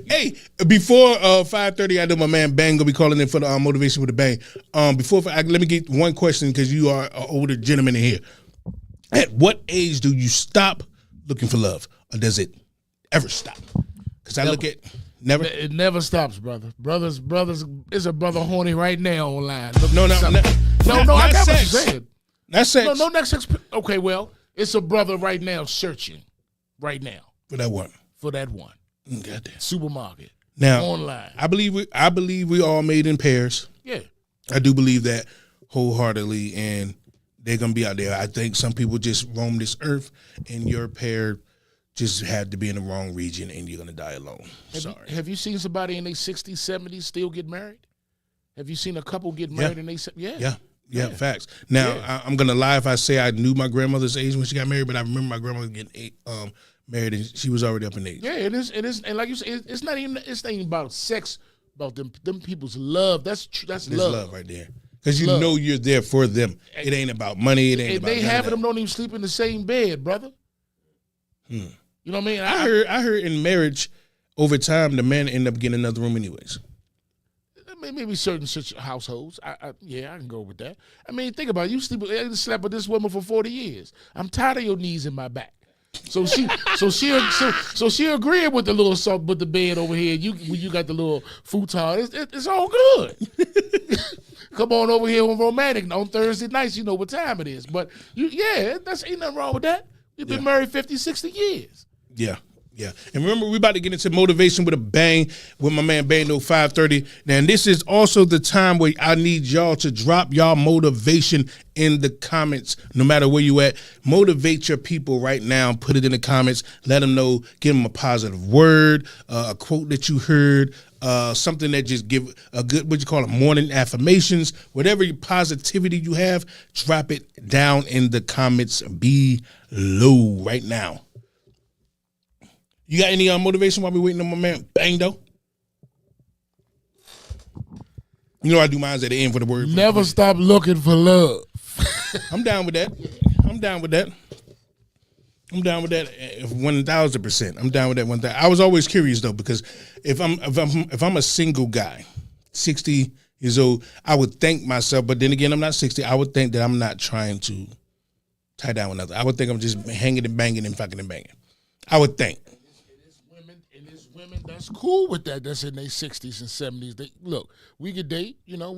Hey, before 5:30, I know my man Bang gonna be calling in for the motivation with a bang. Let me get one question because you are an older gentleman in here. At what age do you stop looking for love, or does it ever stop? Because I look at never. It never stops, brother. Brothers. Is a brother horny right now online? No. I got what you said. Not sex. No, not sex. Okay, well, it's a brother right now searching, right now for that one. Goddamn. Supermarket. Now online. I believe we all made in pairs. Yeah. I do believe that wholeheartedly, and they're gonna be out there. I think some people just roam this earth, and your pair just had to be in the wrong region, and you're gonna die alone. Sorry. Have you seen somebody in their 60s, 70s still get married? Have you seen a couple get married in their Yeah, facts. Now I'm gonna lie if I say I knew my grandmother's age when she got married, but I remember my grandmother getting married, and she was already up in age. Yeah, it is, and like you said, it's not even about sex, about them people's love. That's love right there. Because you know you're there for them. It ain't about money. It ain't about they half of them don't even sleep in the same bed, brother. You know what I mean? I heard in marriage, over time, the man end up getting another room anyways. Maybe certain households. I can go with that. I mean, think about it. You slept with this woman for 40 years. I'm tired of your knees in my back. So she agreed with the little with the bed over here. You got the little futon. It's all good. Come on over here on romantic on Thursday nights. You know what time it is. But that's ain't nothing wrong with that. You've been married 50, 60 years. Yeah. And remember, we're about to get into motivation with a bang with my man Bando 530. Now, and this is also the time where I need y'all to drop y'all motivation in the comments, no matter where you at. Motivate your people right now. Put it in the comments. Let them know. Give them a positive word, a quote that you heard, something that just give a good, what you call it, morning affirmations. Whatever your positivity you have, drop it down in the comments below right now. You got any motivation while we waiting on my man Bando? You know I do mine at the end for the word. Never stop looking for love. I'm down with that. 1,000%. I'm down with that 1,000. I was always curious though, because if I'm a single guy, 60 years old, I would think myself, but then again, I'm not 60. I would think that I'm not trying to tie down another. I would think I'm just hanging and banging and fucking and banging. I would think. And there's women that's cool with that. That's in their 60s and 70s. They look, we could date. You know,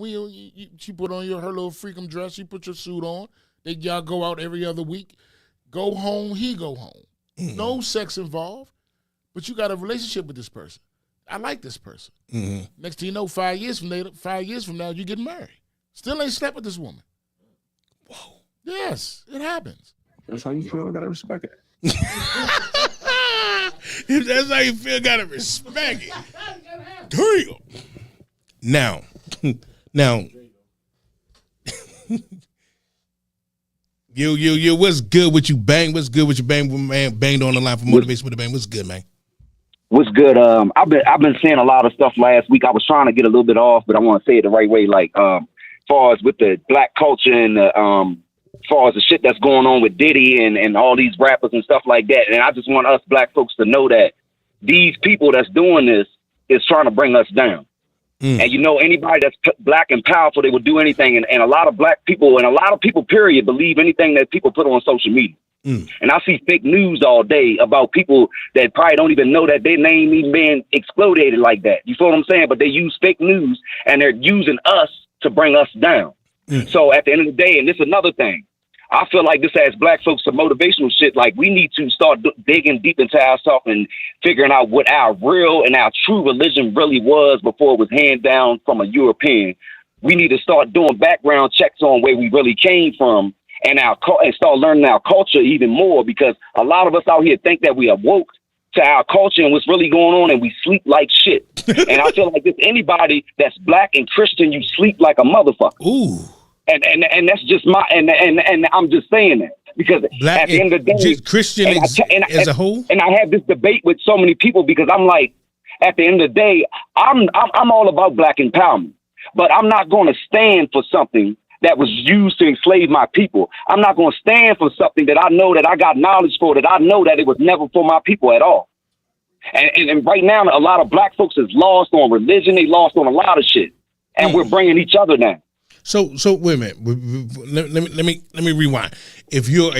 she put on her little freakum dress. You put your suit on. Y'all go out every other week. Go home. He go home. No sex involved, but you got a relationship with this person. I like this person. Next thing you know, 5 years from now, you get married. Still ain't slept with this woman. Whoa. Yes, it happens. That's how you feel. I gotta respect it. If that's how you feel, gotta respect it. Damn. Now, yo, what's good with you, Bang? What's good with you, Bang? Man, banged on the line for Motivation with the Bang. What's good, man? What's good? I've been saying a lot of stuff last week. I was trying to get a little bit off, but I want to say it the right way. Like, far as with the black culture and far as the shit that's going on with Diddy and all these rappers and stuff like that. And I just want us black folks to know that these people that's doing this is trying to bring us down. And you know, anybody that's black and powerful, they will do anything. And a lot of black people and a lot of people, period, believe anything that people put on social media. And I see fake news all day about people that probably don't even know that their name even being exploded like that. You feel what I'm saying? But they use fake news and they're using us to bring us down. So at the end of the day, and this is another thing, I feel like this as black folks some motivational shit. Like we need to start digging deep into ourselves and figuring out what our real and our true religion really was before it was handed down from a European. We need to start doing background checks on where we really came from and start learning our culture even more, because a lot of us out here think that we are woke to our culture and what's really going on, and we sleep like shit. And I feel like if anybody that's black and Christian, you sleep like a motherfucker. Ooh. And that's just my and I'm just saying that because black at the end of the day, Christian as a whole. And I have this debate with so many people because I'm like, at the end of the day, I'm all about black empowerment, but I'm not going to stand for something that was used to enslave my people. I'm not going to stand for something that I know that I got knowledge for, that I know that it was never for my people at all. And right now, a lot of black folks is lost on religion. They lost on a lot of shit, and we're bringing each other down. So wait a minute. Let me rewind. If you're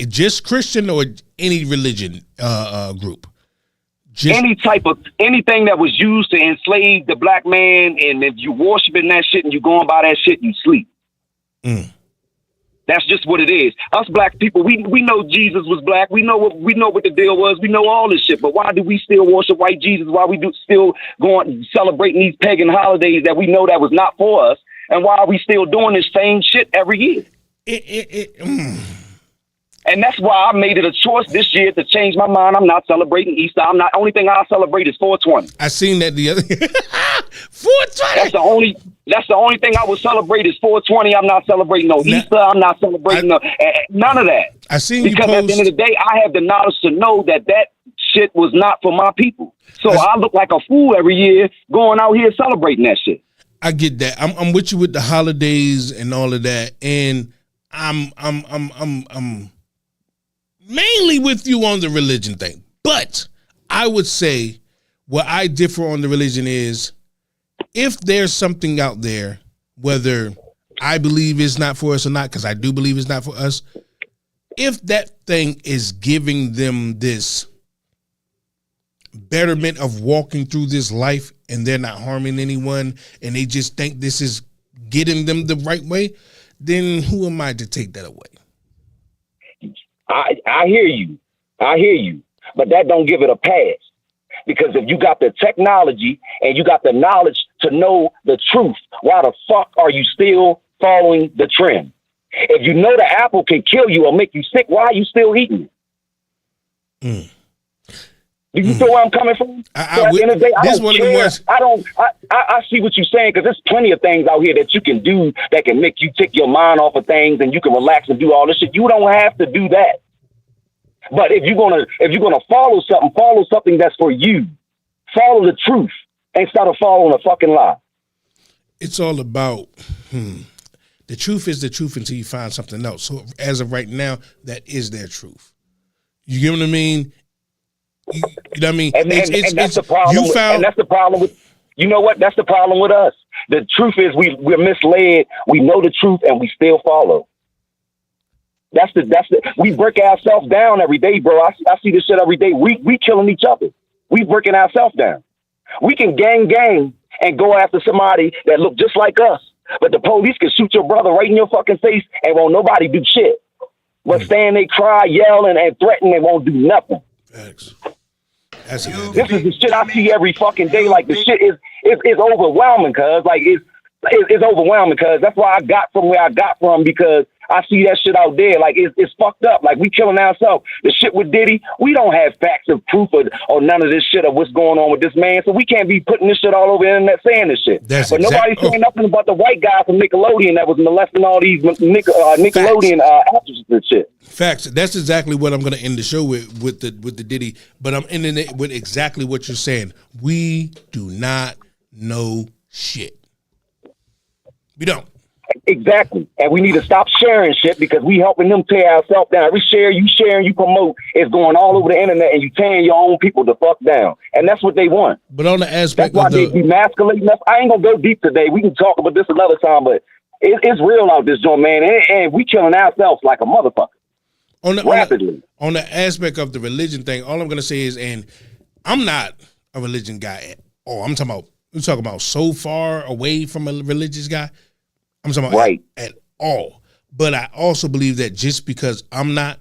just Christian or any religion group, anything that was used to enslave the black man, and if you worshiping that shit and you going by that shit, you sleep. That's just what it is. Us black people, we know Jesus was black. We know what the deal was. We know all this shit. But why do we still worship white Jesus? Why we still going celebrating these pagan holidays that we know that was not for us? And why are we still doing this same shit every year? And that's why I made it a choice this year to change my mind. I'm not celebrating Easter. Only thing I celebrate is 420. I seen that the other 420. That's the only thing I will celebrate is 420. I'm not celebrating Easter. I'm not celebrating none of that. I seen because at the end of the day, I have the knowledge to know that shit was not for my people. So I look like a fool every year going out here celebrating that shit. I get that. I'm with you with the holidays and all of that, and I'm mainly with you on the religion thing. But I would say where I differ on the religion is if there's something out there, whether I believe it's not for us or not, because I do believe it's not for us, if that thing is giving them this betterment of walking through this life and they're not harming anyone and they just think this is getting them the right way, then who am I to take that away? I hear you. But that don't give it a pass. Because if you got the technology and you got the knowledge to know the truth, why the fuck are you still following the trend? If you know the apple can kill you or make you sick, why are you still eating it? Do you feel where I'm coming from? At the end of the day, I don't care. I see what you're saying, because there's plenty of things out here that you can do that can make you take your mind off of things and you can relax and do all this shit. You don't have to do that. But if you're gonna follow something that's for you. Follow the truth instead of following a fucking lie. It's all about the truth is the truth until you find something else. So as of right now, that is their truth. You get what I mean? You know what I mean? And that's the problem. And that's the problem with, you know what? That's the problem with us. The truth is we're misled. We know the truth and we still follow. We break ourselves down every day, bro. I see this shit every day. We killing each other. We breaking ourselves down. We can gang and go after somebody that look just like us, but the police can shoot your brother right in your fucking face and won't nobody do shit. But stand they cry, yell, and threaten and won't do nothing. Thanks. This is the shit I see every fucking day. Like the shit is overwhelming, cuz like it's overwhelming, cuz that's why I got from where I got from, because I see that shit out there. Like it's fucked up. Like we killing ourselves. The shit with Diddy, we don't have facts of proof or none of this shit of what's going on with this man. So we can't be putting this shit all over the internet saying this shit. But nobody's saying nothing about the white guy from Nickelodeon that was molesting all these Nickelodeon actresses and shit. Facts. That's exactly what I'm going to end the show with the Diddy. But I'm ending it with exactly what you're saying. We do not know shit. We don't. Exactly. And we need to stop sharing shit, because we helping them tear ourselves down. Every share, you promote is going all over the internet, and you tearing your own people the fuck down. And that's what they want. But on the aspect that's why they demasculating us. I ain't gonna go deep today. We can talk about this another time, but it's real out this joint, man. And we killing ourselves like a motherfucker. Rapidly. On the aspect of the religion thing, all I'm gonna say is, and I'm not a religion guy at all. We're talking about so far away from a religious guy. I'm talking about at all. But I also believe that just because I'm not,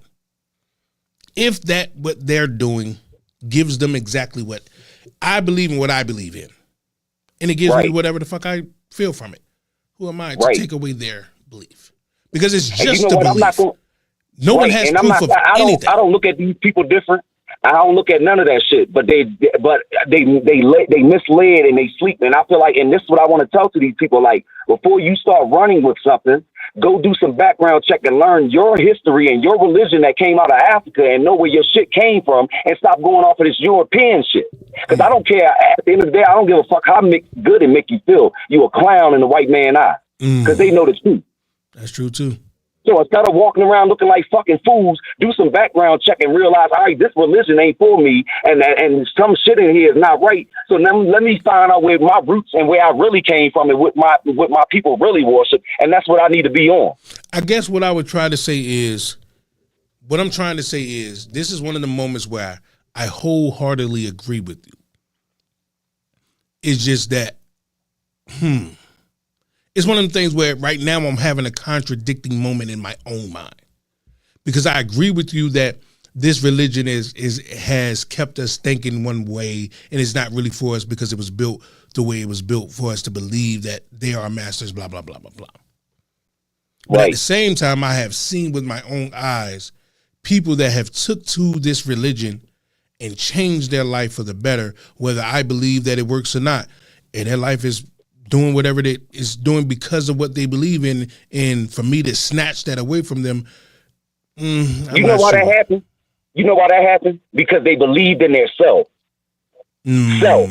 if that what they're doing gives them exactly what I believe in, what I believe in, and it gives me whatever the fuck I feel from it, who am I to take away their belief? Because it's just a belief. No one has proof of anything. I don't look at these people different. I don't look at none of that shit, but they misled and they sleep. And I feel like, and this is what I want to tell to these people, like, before you start running with something, go do some background check and learn your history and your religion that came out of Africa, and know where your shit came from, and stop going off of this European shit. Because I don't care. At the end of the day, I don't give a fuck how good it make you feel. You a clown in the white man's eye, because they know the truth. That's true too. So instead of walking around looking like fucking fools, do some background check and realize, all right, this religion ain't for me, and some shit in here is not right. So let me find out where my roots and where I really came from, and what my people really worship, and that's what I need to be on. I guess what I would try to say is, what I'm trying to say is, this is one of the moments where I wholeheartedly agree with you. It's just that, it's one of them things where right now I'm having a contradicting moment in my own mind, because I agree with you that this religion has kept us thinking one way, and it's not really for us because it was built the way it was built for us to believe that they are masters, blah, blah, blah, blah, blah. But at the same time, I have seen with my own eyes people that have took to this religion and changed their life for the better, whether I believe that it works or not. And their life is doing whatever it is doing because of what they believe in, and for me to snatch that away from them, you know why that happened? You know why that happened? Because they believed in their self. Self.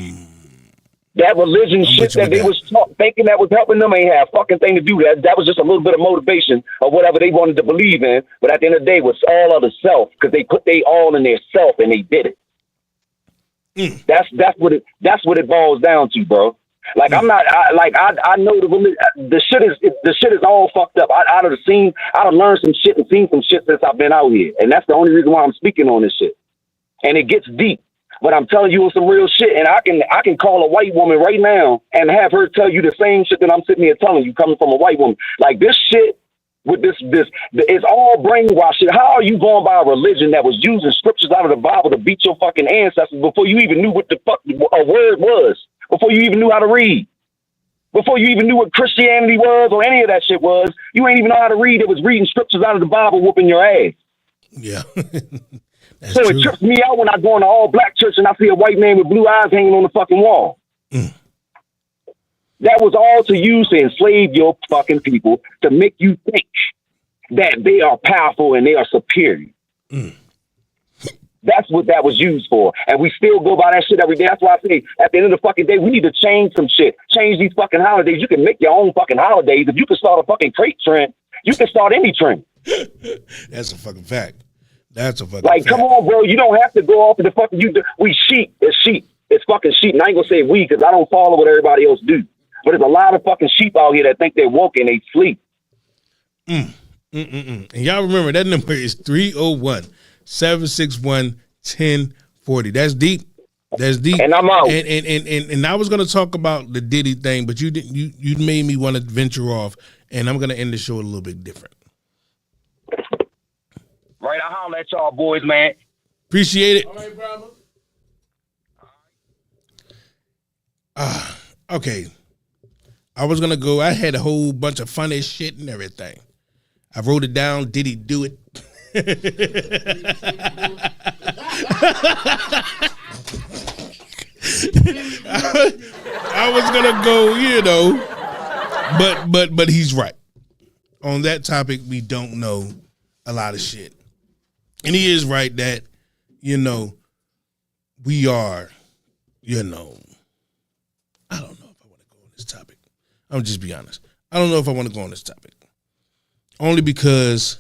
That religion shit that they was thinking that was helping them ain't have a fucking thing to do with that. That was just a little bit of motivation of whatever they wanted to believe in. But at the end of the day, it was all of the self, because they put they all in their self and they did it. That's what it boils down to, bro. Like I know the shit is all fucked up. I'd have learned some shit and seen some shit since I've been out here, and that's the only reason why I'm speaking on this shit. And it gets deep, but I'm telling you some real shit. And I can call a white woman right now and have her tell you the same shit that I'm sitting here telling you, coming from a white woman. Like this shit with this it's all brainwashed shit. How are you going by a religion that was using scriptures out of the Bible to beat your fucking ancestors before you even knew what the fuck a word was? Before you even knew how to read, before you even knew what Christianity was or any of that shit was, you ain't even know how to read. It was reading scriptures out of the Bible, whooping your ass. Yeah. So it trips me out when I go in an all black church and I see a white man with blue eyes hanging on the fucking wall. That was all to use to enslave your fucking people, to make you think that they are powerful and they are superior. That's what that was used for. And we still go by that shit every day. That's why I say, at the end of the fucking day, we need to change some shit. Change these fucking holidays. You can make your own fucking holidays. If you can start a fucking crate trend, you can start any trend. That's a fucking fact. That's a fucking fact. Come on, bro. You don't have to go off of the fucking, we sheep. It's sheep. It's fucking sheep. And I ain't gonna say we, because I don't follow what everybody else do. But there's a lot of fucking sheep out here that think they're woke and they sleep. And y'all remember that number is 301-761-1040. That's deep. That's deep. And I'm out. And I was gonna talk about the Diddy thing, but you didn't. You made me want to venture off, and I'm gonna end the show a little bit different. Right, I'll holler at y'all boys, man. Appreciate it. All right, brother. Okay. I was gonna go. I had a whole bunch of funny shit and everything. I wrote it down. Did he do it? I was gonna go, but he's right. On that topic, we don't know a lot of shit. And he is right that, we are, I don't know if I want to go on this topic. I'll just be honest. I don't know if I want to go on this topic. Only because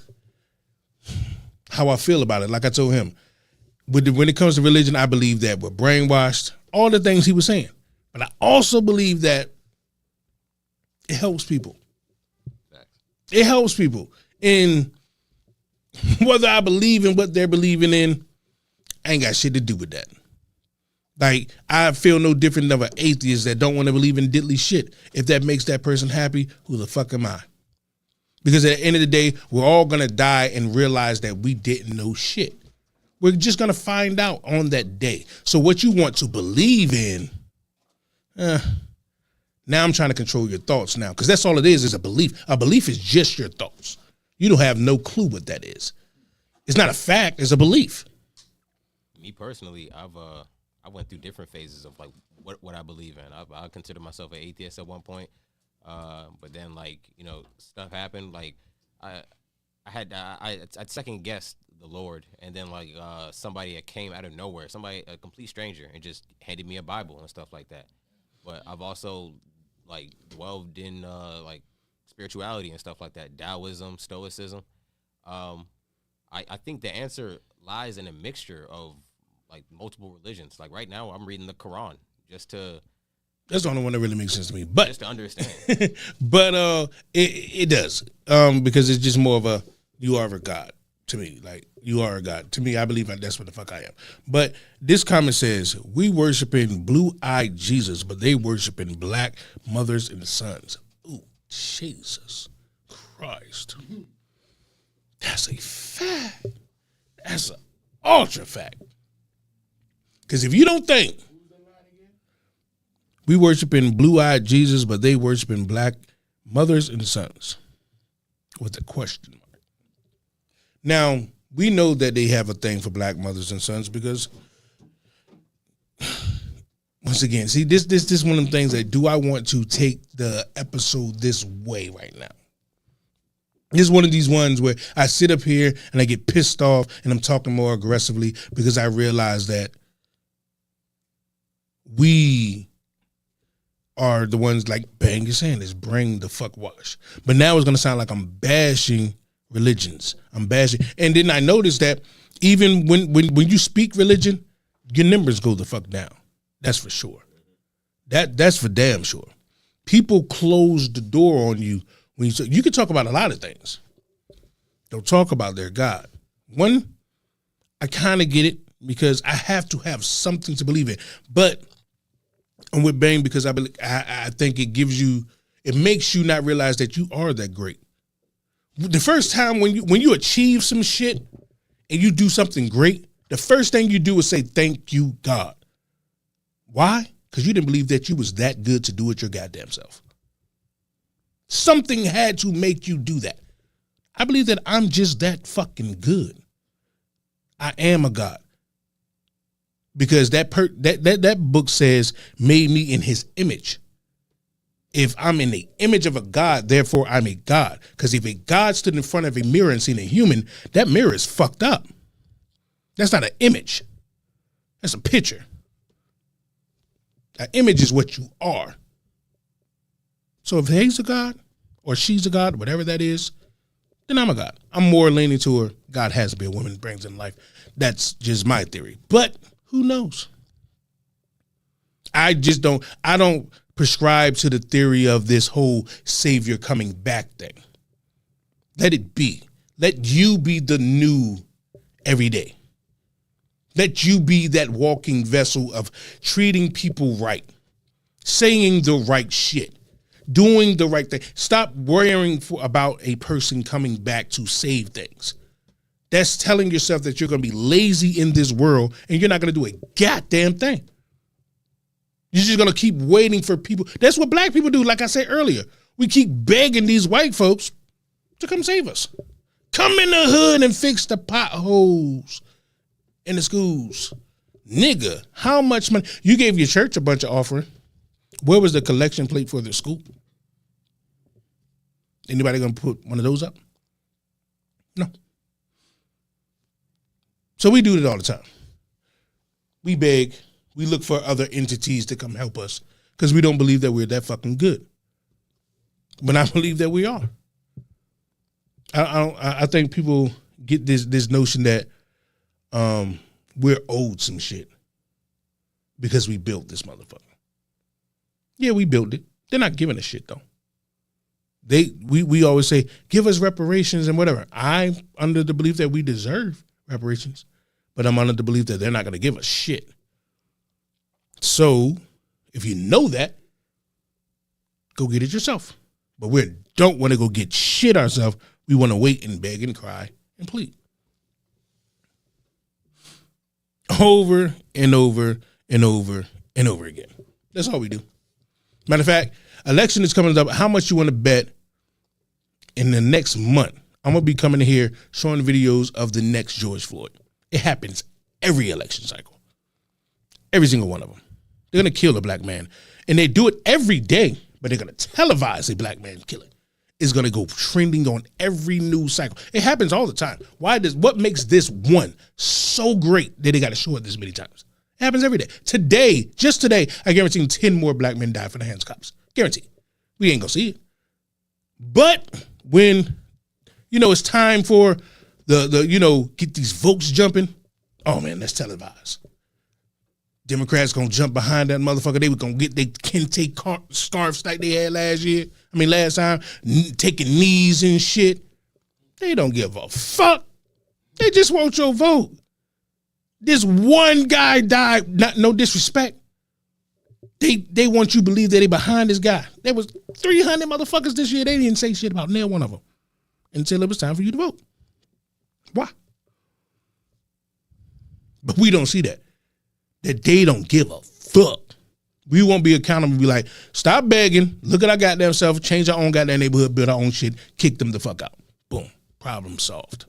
how I feel about it. Like I told him, when it comes to religion, I believe that we're brainwashed, all the things he was saying. But I also believe that it helps people. It helps people. And whether I believe in what they're believing in, I ain't got shit to do with that. Like, I feel no different than an atheist that don't want to believe in diddly shit. If that makes that person happy, who the fuck am I? Because at the end of the day, we're all going to die and realize that we didn't know shit. We're just going to find out on that day. So what you want to believe in, now I'm trying to control your thoughts now. Because that's all it is a belief. A belief is just your thoughts. You don't have no clue what that is. It's not a fact, it's a belief. Me personally, I went through different phases of like what I believe in. I consider myself an atheist at one point, but then stuff happened. Like I second guessed the Lord, and then somebody that came out of nowhere, a complete stranger, and just handed me a Bible and stuff like that. But I've also dwelled in spirituality and stuff like that, Taoism, Stoicism. I think the answer lies in a mixture of multiple religions. Like right now, I'm reading the Quran just to. That's the only one that really makes sense to me, but just to understand. But it does because it's just more of a you are a God to me. Like you are a God to me. I believe that's what the fuck I am. But this comment says we worshiping blue-eyed Jesus, but they worshiping black mothers and sons. Ooh, Jesus Christ. That's a fact. That's an ultra fact. Because if you don't think we worshiping blue-eyed Jesus, but they worshiping black mothers and sons, with a question mark. Now, we know that they have a thing for black mothers and sons because, once again, see, this is one of the things that do I want to take the episode this way right now? This is one of these ones where I sit up here and I get pissed off and I'm talking more aggressively because I realize that we are the ones Bang is saying is bring the fuck wash. But now it's going to sound like I'm bashing religions. I'm bashing. And then I noticed that even when you speak religion, your numbers go the fuck down. That's for sure. That's for damn sure. People close the door on you when you can talk about a lot of things. Don't talk about their God. One, I kind of get it because I have to have something to believe in. But I'm with Bang because I think it makes you not realize that you are that great. The first time when you achieve some shit and you do something great, the first thing you do is say, thank you, God. Why? Because you didn't believe that you was that good to do it your goddamn self. Something had to make you do that. I believe that I'm just that fucking good. I am a God. Because that book says, made me in his image. If I'm in the image of a God, therefore I'm a God. Because if a God stood in front of a mirror and seen a human, that mirror is fucked up. That's not an image. That's a picture. An image is what you are. So if he's a God or she's a God, whatever that is, then I'm a God. I'm more leaning toward God has to be a woman, brings in life. That's just my theory. But who knows? I don't prescribe to the theory of this whole savior coming back thing. Let it be. Let you be the new every day. Let you be that walking vessel of treating people right, saying the right shit, doing the right thing. Stop worrying about a person coming back to save things. That's telling yourself that you're going to be lazy in this world and you're not going to do a goddamn thing. You're just going to keep waiting for people. That's what black people do. Like I said earlier, we keep begging these white folks to come save us. Come in the hood and fix the potholes in the schools. Nigga, how much money? You gave your church a bunch of offering. Where was the collection plate for the school? Anybody going to put one of those up? No. So we do it all the time. We beg. We look for other entities to come help us because we don't believe that we're that fucking good. But I believe that we are. I think people get this notion that we're owed some shit because we built this motherfucker. Yeah, we built it. They're not giving a shit though. We always say, give us reparations and whatever. I'm under the belief that we deserve reparations, but I'm under the belief that they're not going to give us shit. So if you know that, go get it yourself. But we don't want to go get shit ourselves. We want to wait and beg and cry and plead. Over and over and over and over again. That's all we do. Matter of fact, election is coming up. How much you want to bet in the next month? I'm going to be coming here showing videos of the next George Floyd. It happens every election cycle. Every single one of them. They're going to kill a black man. And they do it every day, but they're going to televise a black man killing. It's going to go trending on every news cycle. It happens all the time. What makes this one so great that they got to show it this many times? It happens every day. Today, just today, I guarantee 10 more black men died from the hands of cops. Guaranteed. We ain't going to see it. But when, it's time for the get these votes jumping, oh man, that's televised. Democrats gonna jump behind that motherfucker. They were gonna get they kente scarves like they had last time, taking knees and shit. They don't give a fuck. They just want your vote. This one guy died, no disrespect. They want you to believe that they behind this guy. There was 300 motherfuckers this year. They didn't say shit about neither one of them until it was time for you to vote. Why? But we don't see that they don't give a fuck. We won't be accountable and be like, stop begging, look at our goddamn self, change our own goddamn neighborhood, build our own shit, kick them the fuck out. Boom. Problem solved.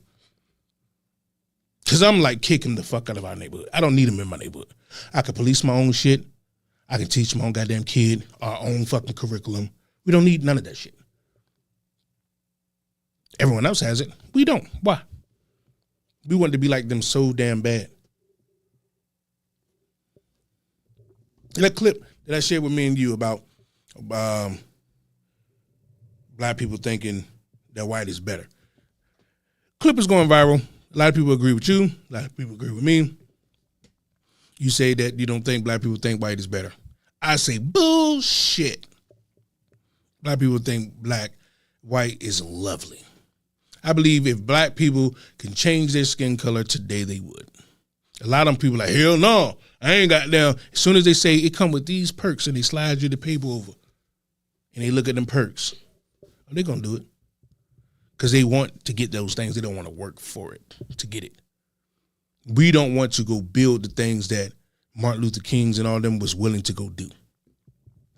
Because I'm like, kick them the fuck out of our neighborhood. I don't need them in my neighborhood. I can police my own shit. I can teach my own goddamn kid our own fucking curriculum. We don't need none of that shit. Everyone else has it. We don't. Why? We want to be like them so damn bad. That clip that I shared with me and you about black people thinking that white is better. Clip is going viral. A lot of people agree with you. A lot of people agree with me. You say that you don't think black people think white is better. I say bullshit. Black people think white is lovely. I believe if black people can change their skin color today, they would. A lot of them people are like, hell no, I ain't got down. As soon as they say it come with these perks and they slide you the paper over and they look at them perks, they're going to do it. Because they want to get those things. They don't want to work for it to get it. We don't want to go build the things that Martin Luther King's and all them was willing to go do.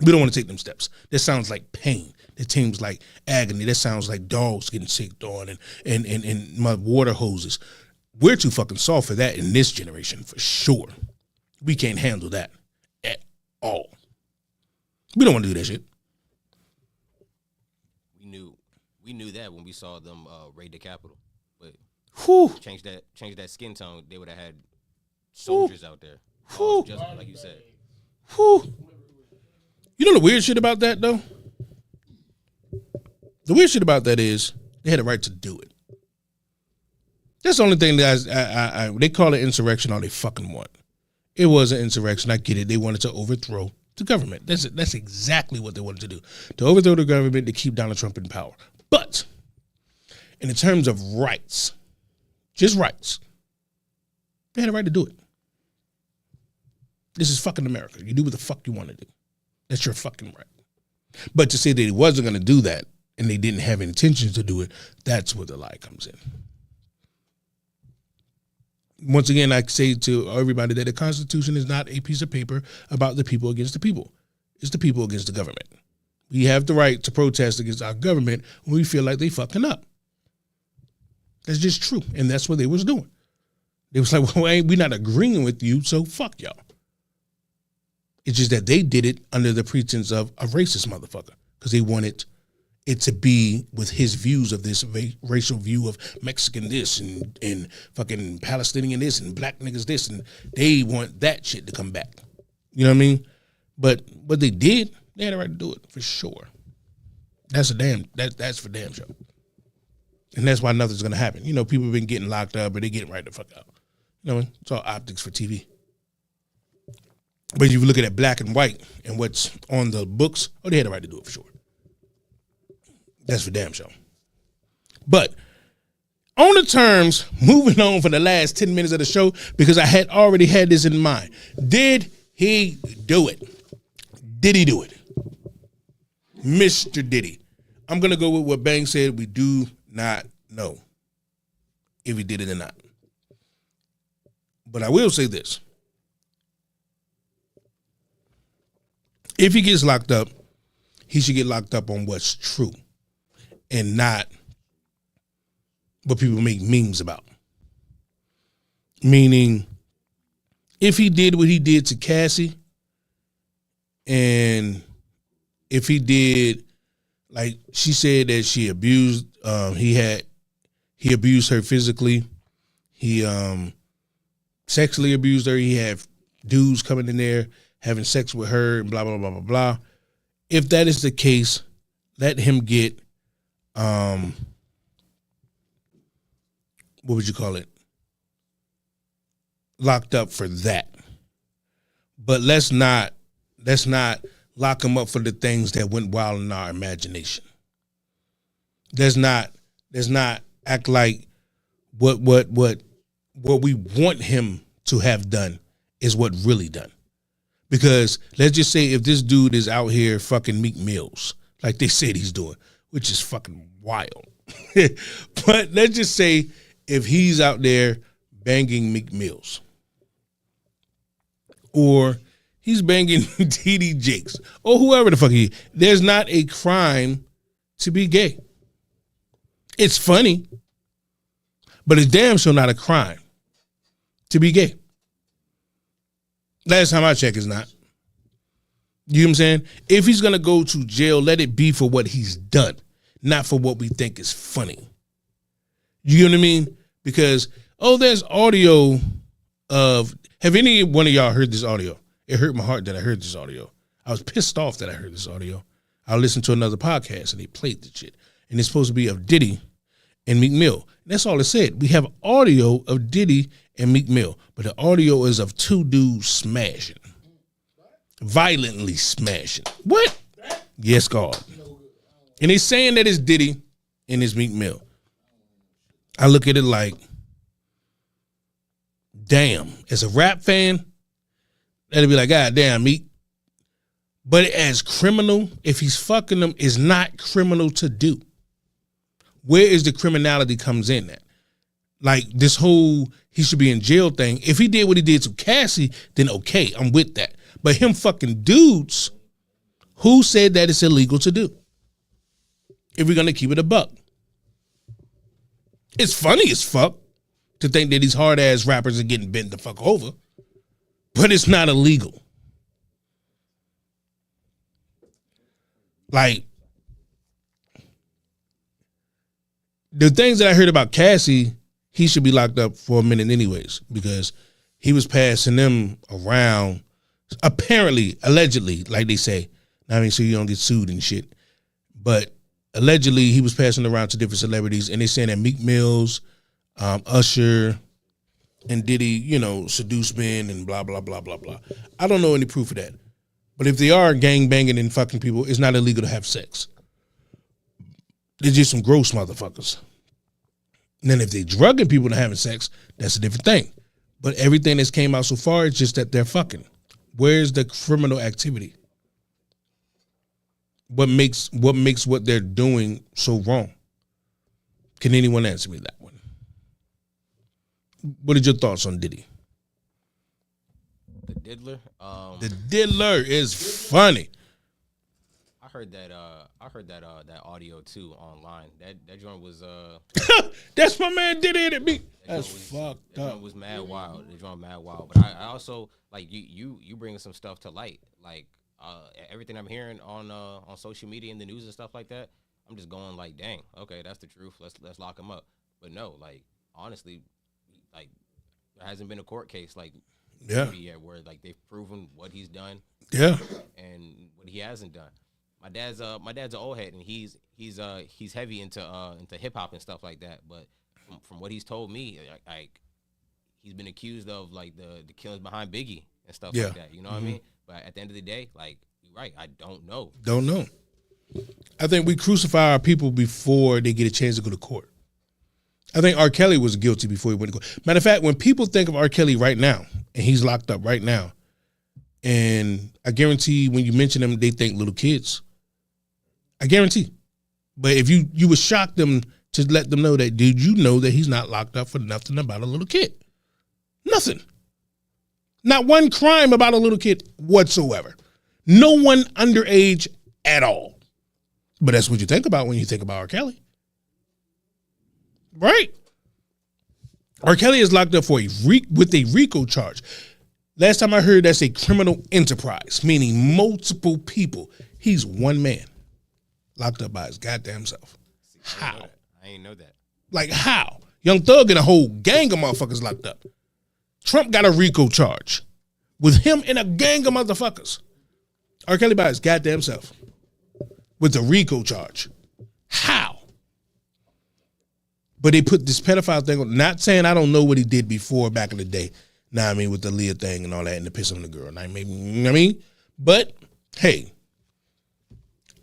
We don't want to take them steps. That sounds like pain. That seems like agony. That sounds like dogs getting sicked on and my water hoses. We're too fucking soft for that in this generation, for sure. We can't handle that at all. We don't want to do that shit. We knew that when we saw them raid the Capitol. But change that skin tone, they would have had soldiers out there. Just like you said. You know the weird shit about that, though? The weird shit about that is they had a right to do it. That's the only thing that they call it insurrection all they fucking want. It was an insurrection. I get it. They wanted to overthrow the government. That's exactly what they wanted to do. To overthrow the government to keep Donald Trump in power. But And in terms of rights, just rights, they had a right to do it. This is fucking America. You do what the fuck you want to do. That's your fucking right. But to say that he wasn't going to do that and they didn't have intentions to do it, that's where the lie comes in. Once again, I say to everybody that the Constitution is not a piece of paper about the people against the people. It's the people against the government. We have the right to protest against our government when we feel like they fucking up. That's just true. And that's what they was doing. They was like, well, we're not agreeing with you, so fuck y'all. It's just that they did it under the pretense of a racist motherfucker because they wanted it to be with his views of this racial view of Mexican this and fucking Palestinian this and black niggas this, and they want that shit to come back. You know what I mean? But what they did, they had a right to do it for sure. That's for damn sure. And that's why nothing's gonna happen. You know, people have been getting locked up, but they getting right the fuck out. You know, it's all optics for TV. But if you look at it black and white and what's on the books, they had a right to do it for sure. That's for damn sure. But on the terms, moving on for the last 10 minutes of the show, because I had already had this in mind. Did he do it? Did he do it? Mr. Diddy. I'm going to go with what Bang said. We do not know if he did it or not. But I will say this. If he gets locked up, he should get locked up on what's true and not what people make memes about. Meaning, if he did what he did to Cassie, and if he did, like she said that she abused, he abused her physically, he sexually abused her, he had dudes coming in there having sex with her and blah, blah, blah, blah, blah. If that is the case, let him get, what would you call it? Locked up for that. But let's not lock him up for the things that went wild in our imagination. Let's not act like what we want him to have done is what really done. Because let's just say if this dude is out here fucking Meek Mills, like they said he's doing, which is fucking wild. But let's just say if he's out there banging Meek Mills, or he's banging T.D. Jakes, or whoever the fuck he is, there's not a crime to be gay. It's funny, but it's damn sure not a crime to be gay. Last time I checked, it's not. You know what I'm saying? If he's going to go to jail, let it be for what he's done, not for what we think is funny. You know what I mean? Because, there's audio of, have any one of y'all heard this audio? It hurt my heart that I heard this audio. I was pissed off that I heard this audio. I listened to another podcast and they played the shit. And it's supposed to be of Diddy and Meek Mill. And that's all it said. We have audio of Diddy and Meek Mill, but the audio is of two dudes smashing. Violently smashing. What? Yes, God. And he's saying that it's Diddy and it's Meek Mill. I look at it like, damn, as a rap fan, that'd be like, God damn, Meek. But as criminal, if he's fucking them, is not criminal to do. Where is the criminality comes in at? Like this whole he should be in jail thing. If he did what he did to Cassie, then okay, I'm with that. But him fucking dudes, who said that it's illegal to do? If we're going to keep it a buck. It's funny as fuck to think that these hard ass rappers are getting bent the fuck over, but it's not illegal. Like, the things that I heard about Cassie, he should be locked up for a minute anyways, because he was passing them around, apparently, allegedly, like they say. I mean, so you don't get sued and shit. But allegedly, he was passing around to different celebrities, and they're saying that Meek Mills, Usher, and Diddy, seduced men and blah, blah, blah, blah, blah. I don't know any proof of that. But if they are gang banging and fucking people, it's not illegal to have sex. They're just some gross motherfuckers. And then if they drugging people and having sex, that's a different thing. But everything that's came out so far is just that they're fucking. Where's the criminal activity? What makes what they're doing so wrong? Can anyone answer me that one? What are your thoughts on Diddy? The Diddler. The Diddler is funny. I heard that that audio too online. That joint was That's my man Diddy at me. That's fucked that up. joint was mad wild. The joint mad wild. But I also like you bringing some stuff to light. Like everything I'm hearing on social media and the news and stuff like that. I'm just going like, dang, okay, that's the truth. Let's lock him up. But no, like honestly, like there hasn't been a court case like yet where like they've proven what he's done. Yeah. And what he hasn't done. My dad's an old head and he's heavy into hip hop and stuff like that. But from what he's told me, like he's been accused of like the killings behind Biggie and stuff like that. You know what I mean? But at the end of the day, like you're right, I don't know. Don't know. I think we crucify our people before they get a chance to go to court. I think R. Kelly was guilty before he went to court. Matter of fact, when people think of R. Kelly right now, and he's locked up right now, and I guarantee when you mention him, they think little kids. I guarantee. But if you would shock them to let them know that, did you know that he's not locked up for nothing about a little kid? Nothing. Not one crime about a little kid whatsoever. No one underage at all. But that's what you think about when you think about R. Kelly. Right? R. Kelly is locked up for with a RICO charge. Last time I heard, that's a criminal enterprise, meaning multiple people. He's one man locked up by his goddamn self. How? I ain't know that. Like how? Young Thug and a whole gang of motherfuckers locked up. Trump got a RICO charge with him and a gang of motherfuckers. R. Kelly by his goddamn self with the RICO charge. How? But they put this pedophile thing on, not saying I don't know what he did before back in the day. Nah, I mean, with the Leah thing and all that and the piss on the girl. I mean, but hey,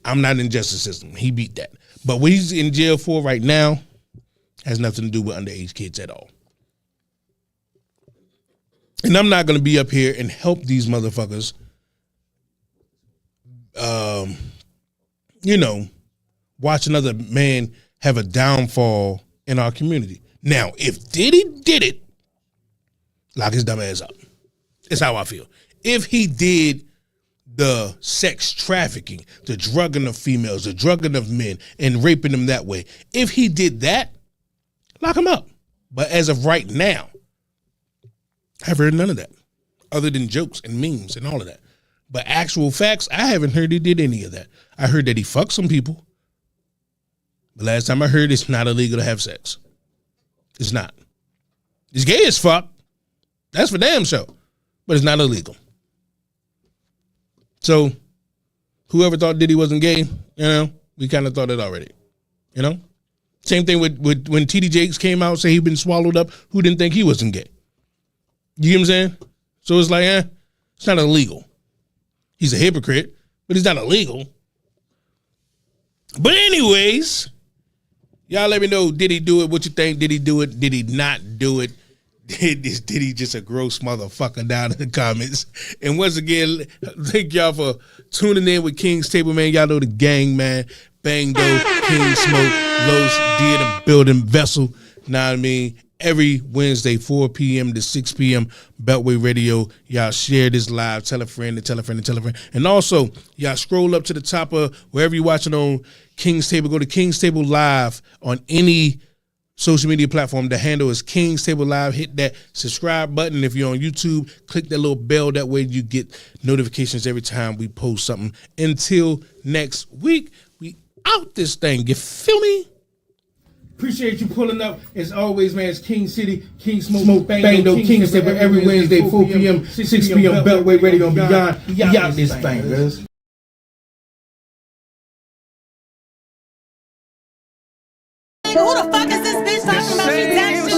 I'm not in the justice system. He beat that. But what he's in jail for right now has nothing to do with underage kids at all. And I'm not going to be up here and help these motherfuckers, watch another man have a downfall in our community. Now, if Diddy did it, lock his dumb ass up. That's how I feel. If he did the sex trafficking, the drugging of females, the drugging of men, and raping them that way, if he did that, lock him up. But as of right now, I've heard none of that, other than jokes and memes and all of that. But actual facts, I haven't heard he did any of that. I heard that he fucked some people. But last time I heard, it's not illegal to have sex. It's not. It's gay as fuck. That's for damn sure. But it's not illegal. So, whoever thought Diddy wasn't gay, we kind of thought it already. Same thing with when T.D. Jakes came out, say he'd been swallowed up. Who didn't think he wasn't gay? You get what I'm saying? So it's like, it's not illegal. He's a hypocrite, but it's not illegal. But anyways, y'all let me know, did he do it? What you think? Did he do it? Did he not do it? Did he just a gross motherfucker down in the comments? And once again, thank y'all for tuning in with King's Table, man. Y'all know the gang, man. Bang Doe, King Smoke, Los, D in the building, Vessel. Know what I mean? Every Wednesday, 4 p.m. to 6 p.m., Beltway Radio. Y'all share this live. Tell a friend and tell a friend and tell a friend. And also, y'all scroll up to the top of wherever you're watching on King's Table. Go to King's Table Live on any social media platform. The handle is King's Table Live. Hit that subscribe button. If you're on YouTube, click that little bell. That way you get notifications every time we post something. Until next week, we out this thing. You feel me? Appreciate you pulling up. As always, man, it's King City, King Smoke, Bang Doe, King's Table every Wednesday, 4 p.m., 6 p.m., Beltway Radio and beyond. We out this thing, guys. Who the fuck is this bitch talking about? She